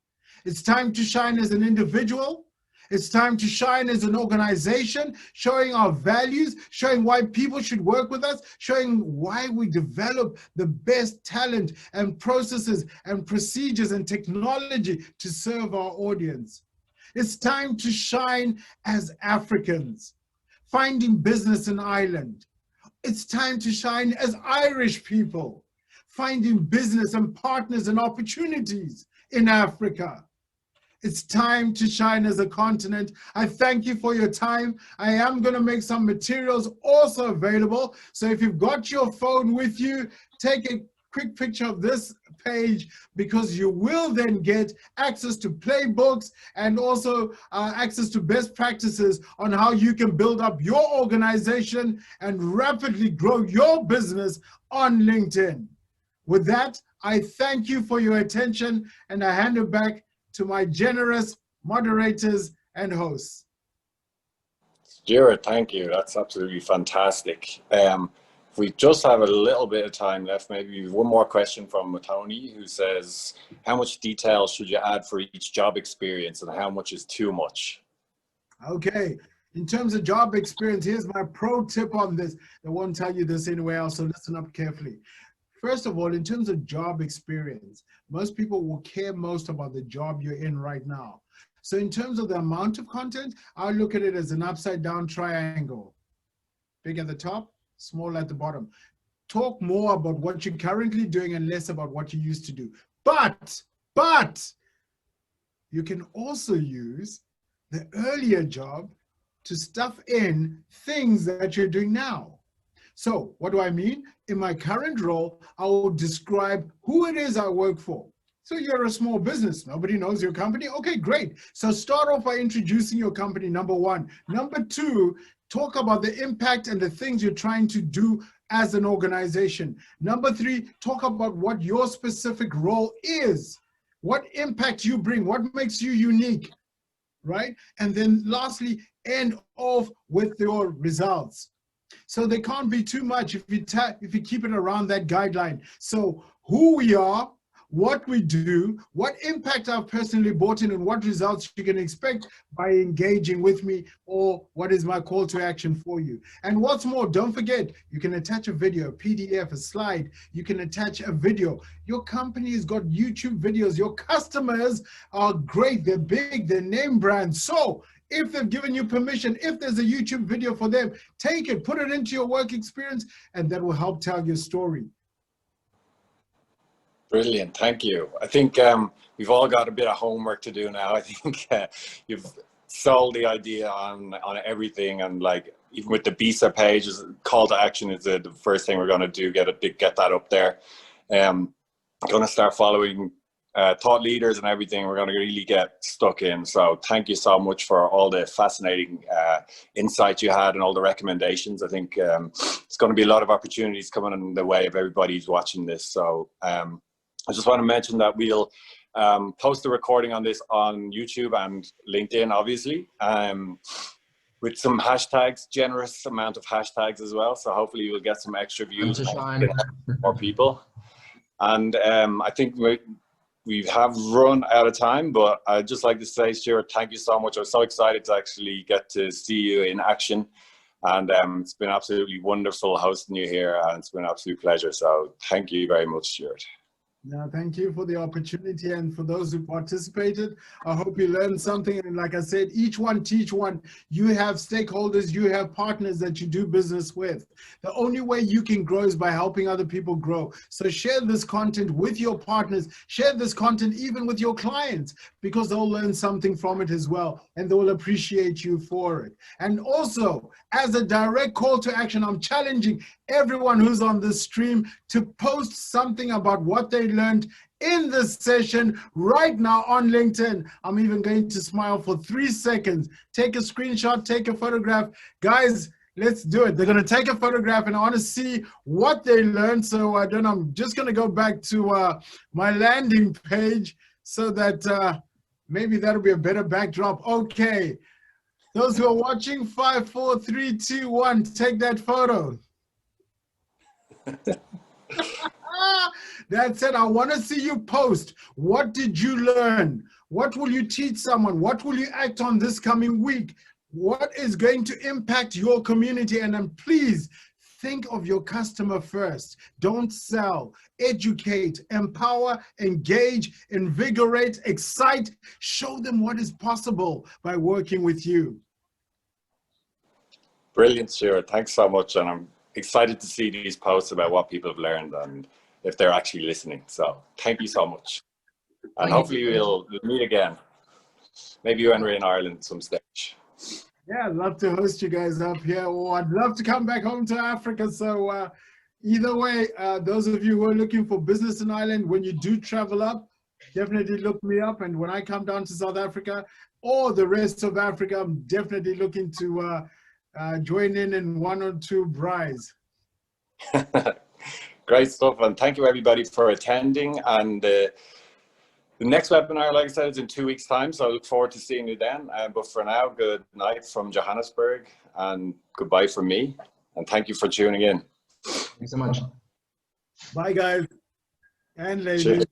It's time to shine as an individual. It's time to shine as an organization, showing our values, showing why people should work with us, showing why we develop the best talent and processes and procedures and technology to serve our audience. It's time to shine as Africans, finding business in Ireland. It's time to shine as Irish people, finding business and partners and opportunities in Africa. It's time to shine as a continent. I thank you for your time. I am going to make some materials also available. So if you've got your phone with you, take a quick picture of this page, because you will then get access to playbooks and also access to best practices on how you can build up your organization and rapidly grow your business on LinkedIn. With that, I thank you for your attention, and I hand it back to my generous moderators and hosts. Stuart, thank you. That's absolutely fantastic. We just have a little bit of time left. Maybe one more question from Tony, who says, how much detail should you add for each job experience, and how much is too much? Okay, in terms of job experience, here's my pro tip on this. I won't tell you this anywhere else, so listen up carefully. First of all, in terms of job experience, most people will care most about the job you're in right now. So in terms of the amount of content, I look at it as an upside down triangle. Big at the top, small at the bottom. Talk more about what you're currently doing and less about what you used to do. But you can also use the earlier job to stuff in things that you're doing now. So what do I mean? In my current role, I will describe who it is I work for. So you're a small business. Nobody knows your company. Okay, great. So start off by introducing your company, number one. Number two, talk about the impact and the things you're trying to do as an organization. Number three, talk about what your specific role is, what impact you bring, what makes you unique, right? And then lastly, end off with your results. So they can't be too much if you keep it around that guideline. So who we are, what we do, what impact I've personally brought in, and what results you can expect by engaging with me, or what is my call to action for you. And what's more, don't forget, you can attach a video, a PDF, a slide. You can attach a video. Your company has got YouTube videos. Your customers are great. They're big. They're name brands. So if they've given you permission, if there's a YouTube video for them, take it, put it into your work experience, and that will help tell your story. Brilliant, thank you. I think we've all got a bit of homework to do now. I think you've sold the idea on everything, and like even with the BISA page, call to action is the first thing we're going to do. Get that up there. Going to start following thought leaders and everything. We're going to really get stuck in. So thank you so much for all the fascinating insights you had and all the recommendations. I think it's going to be a lot of opportunities coming in the way of everybody who's watching this. So I just want to mention that we'll post the recording on this on YouTube and LinkedIn, obviously, with some hashtags, generous amount of hashtags as well. So hopefully you'll get some extra views and more people. And I think we have run out of time, but I'd just like to say, Stuart, thank you so much. I was so excited to actually get to see you in action. And it's been absolutely wonderful hosting you here, and it's been an absolute pleasure. So thank you very much, Stuart. No, thank you for the opportunity, and for those who participated, I hope you learned something. And like I said, each one teach one. You have stakeholders, you have partners that you do business with. The only way you can grow is by helping other people grow. So share this content with your partners, share this content even with your clients, because they'll learn something from it as well, and they'll appreciate you for it. And also, as a direct call to action, I'm challenging everyone who's on this stream to post something about what they learned in this session right now on LinkedIn. I'm even going to smile for 3 seconds. Take a screenshot, take a photograph. Guys, let's do it. They're going to take a photograph, and I want to see what they learned. So I'm just going to go back to my landing page so that maybe that'll be a better backdrop. Okay. Those who are watching, 5, 4, 3, 2, 1, take that photo. That's it. I want to see you post. What did you learn? What will you teach someone? What will you act on this coming week? What is going to impact your community? And then please think of your customer first. Don't sell. Educate, empower, engage, invigorate, excite. Show them what is possible by working with you. Brilliant, Stuart. Thanks so much. And I'm excited to see these posts about what people have learned and if they're actually listening. So thank you so much. And hopefully we'll meet again. Maybe when we're in Ireland at some stage. Yeah, I'd love to host you guys up here, or I'd love to come back home to Africa. So either way, those of you who are looking for business in Ireland, when you do travel up, definitely look me up. And when I come down to South Africa or the rest of Africa, I'm definitely looking to join in 1 or 2 braais. Great stuff, and thank you everybody for attending. And the next webinar, like I said, is in 2 weeks' time, so I look forward to seeing you then. But for now, good night from Johannesburg, and goodbye from me, and thank you for tuning in. Thanks so much. Bye, guys and ladies. Cheers.